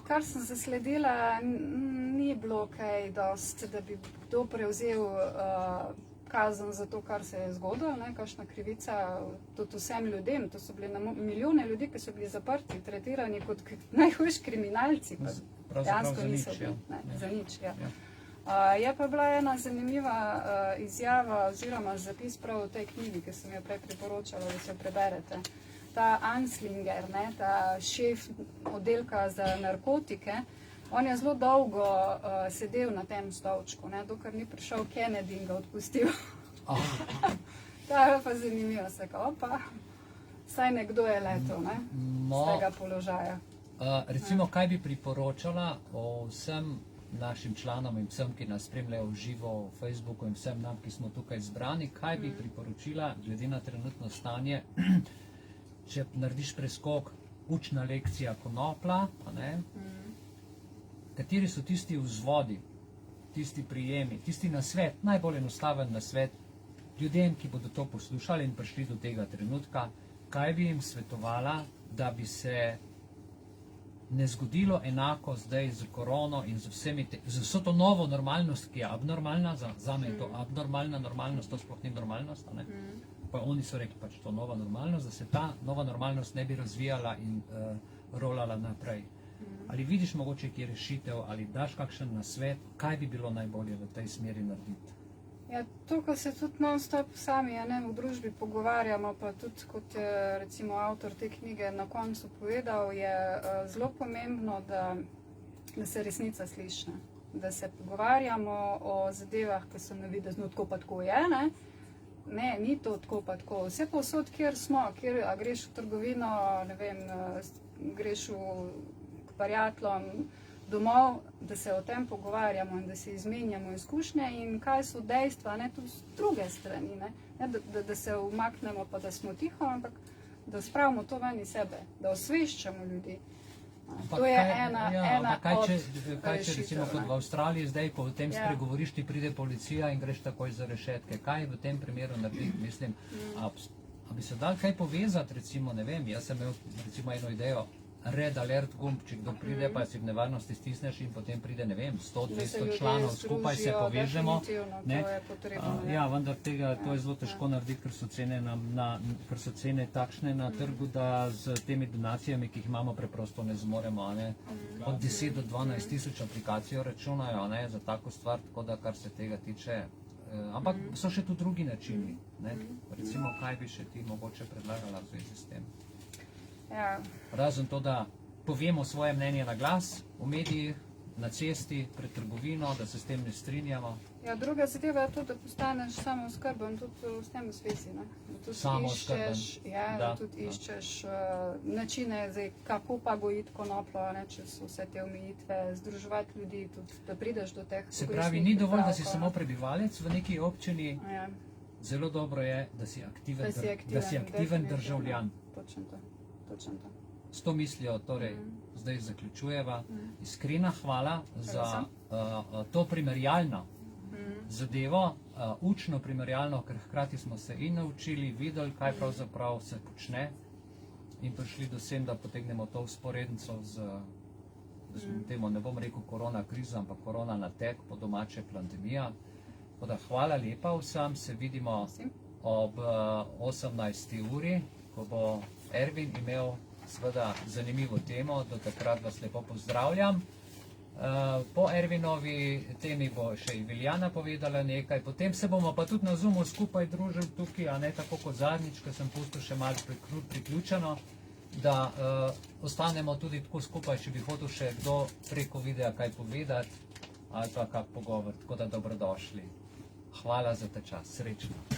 D: Kar sem zasledila, ni bilo kaj dost, da bi kdo prevzel kazen za to, kar se je zgodilo, ne, kakšna krivica tudi vsem ljudem. To so bili milijone ljudi, ki so bili zaprti, tretirani kot najhujši kriminalci.
A: Pravzaprav za nič,
D: bili, ne, za nič, ja. Je pa bila ena zanimiva izjava oziroma zapis prav v tej knjigi, ki sem jo prej priporočala, da se jo preberete. Ta Anslinger, ne, ta šef oddelka za narkotike, on je zelo dolgo sedel na tem stolčku, ne, dokler ni prišel Kennedy in ga odpustil. Ta je pa zanimivo, se kao, opa, saj nekdo je letel, ne, z tega položaja.
A: Recimo, kaj bi priporočala vsem našim članom in vsem, ki nas spremljajo v živo v Facebooku in vsem nam, ki smo tukaj zbrani, kaj bi priporočila, glede na trenutno stanje, če narediš preskok, učna lekcija konopla, kateri so tisti vzvodi, tisti prijemi, tisti nasvet, najbolj enostaven nasvet ljudem, ki bodo to poslušali in prišli do tega trenutka, kaj bi jim svetovala, da bi se ne zgodilo enako zdaj z korono in z vso to novo normalnost, ki je abnormalna, zame je to abnormalna normalnost, to sploh ni normalnost, pa oni so rekli pač to nova normalnost, da se ta nova normalnost ne bi razvijala in rolala naprej. Ali vidiš mogoče kje rešitev, ali daš kakšen nasvet, kaj bi bilo najbolje v tej smeri narediti?
D: Ja, to, ko se tudi non-stop sami v družbi pogovarjamo, pa tudi kot je recimo avtor te knjige na koncu povedal, je zelo pomembno, da se resnica sliši, da se pogovarjamo o zadevah, ki so navidezno tako pa tako je, ne? Ne, ni to tako pa tako. Vse povsod, kjer smo, a greš v trgovino, ne vem, greš k prijateljem, domov, da se o tem pogovarjamo in da se izmenjamo izkušnje in kaj so dejstva, ne, tudi z druge strani, ne, da se umaknemo pa da smo tiho, ampak da spravimo to ven iz sebe, da osveščamo ljudi. To je ena od rešitev.
A: Kaj če recimo kot v Avstraliji zdaj, ko o tem spregovoriš, ti pride policija in greš takoj za rešetke, kaj v tem primeru narediti, mislim, a bi se dal kaj povezati, recimo, ne vem, jaz sem imel recimo eno idejo, red alert gumb, če kdo pride, pa si v nevarnosti stisneš in potem pride, ne vem, 100-200 članov, skupaj se povežemo. Ja, vendar tega, to je zelo težko narediti, ker so cene takšne na trgu, da z temi donacijami, ki jih imamo, preprosto ne zmoremo. Od 10 do 12 tisoč aplikacijo računajo za tako stvar, tako da kar se tega tiče. Ampak so še tu drugi načini. Recimo, kaj bi še ti mogoče predlagala v zvezi s tem? Razen to, da povemo svoje mnenje na glas v medijih, na cesti, pred trgovino, da se s tem ne strinjamo.
D: Ja, druga zadeva je to, da postaneš samooskrben tudi s tem v zvezi.
A: Samooskrben.
D: Ja, tudi iščeš načine, kako pa gojiti konopljo, če so vse te omejitve, združevati ljudi, tudi da prideš do teh.
A: Se pravi, ni dovolj, da si samo prebivalec v neki občini, zelo dobro je, da si aktiven državljan.
D: Točno to.
A: S to mislijo, torej, zdaj zaključujeva. Iskrena hvala za to primerjalno zadevo, učno primerjalno, ker hkrati smo se in naučili, videli, kaj pravzaprav se počne in prišli do sem, da potegnemo to vzporednico z temo, ne bom rekel korona kriza, ampak korona natek, po domače pandemija. Tako da hvala lepa vsem, se vidimo ob 18. uri, ko bo Ervin imel seveda zanimivo temo, do takrat vas lepo pozdravljam. Po Ervinovi temi bo še Iviljana povedala nekaj, potem se bomo pa tudi na Zoomu skupaj družili tukaj, a ne tako kot zadnjič, ker sem pustil še malo priključeno, da ostanemo tudi tako skupaj, če bi hotel še kdo preko videa kaj povedati ali pa kak pogovor, tako da dobrodošli. Hvala za ta čas, srečno.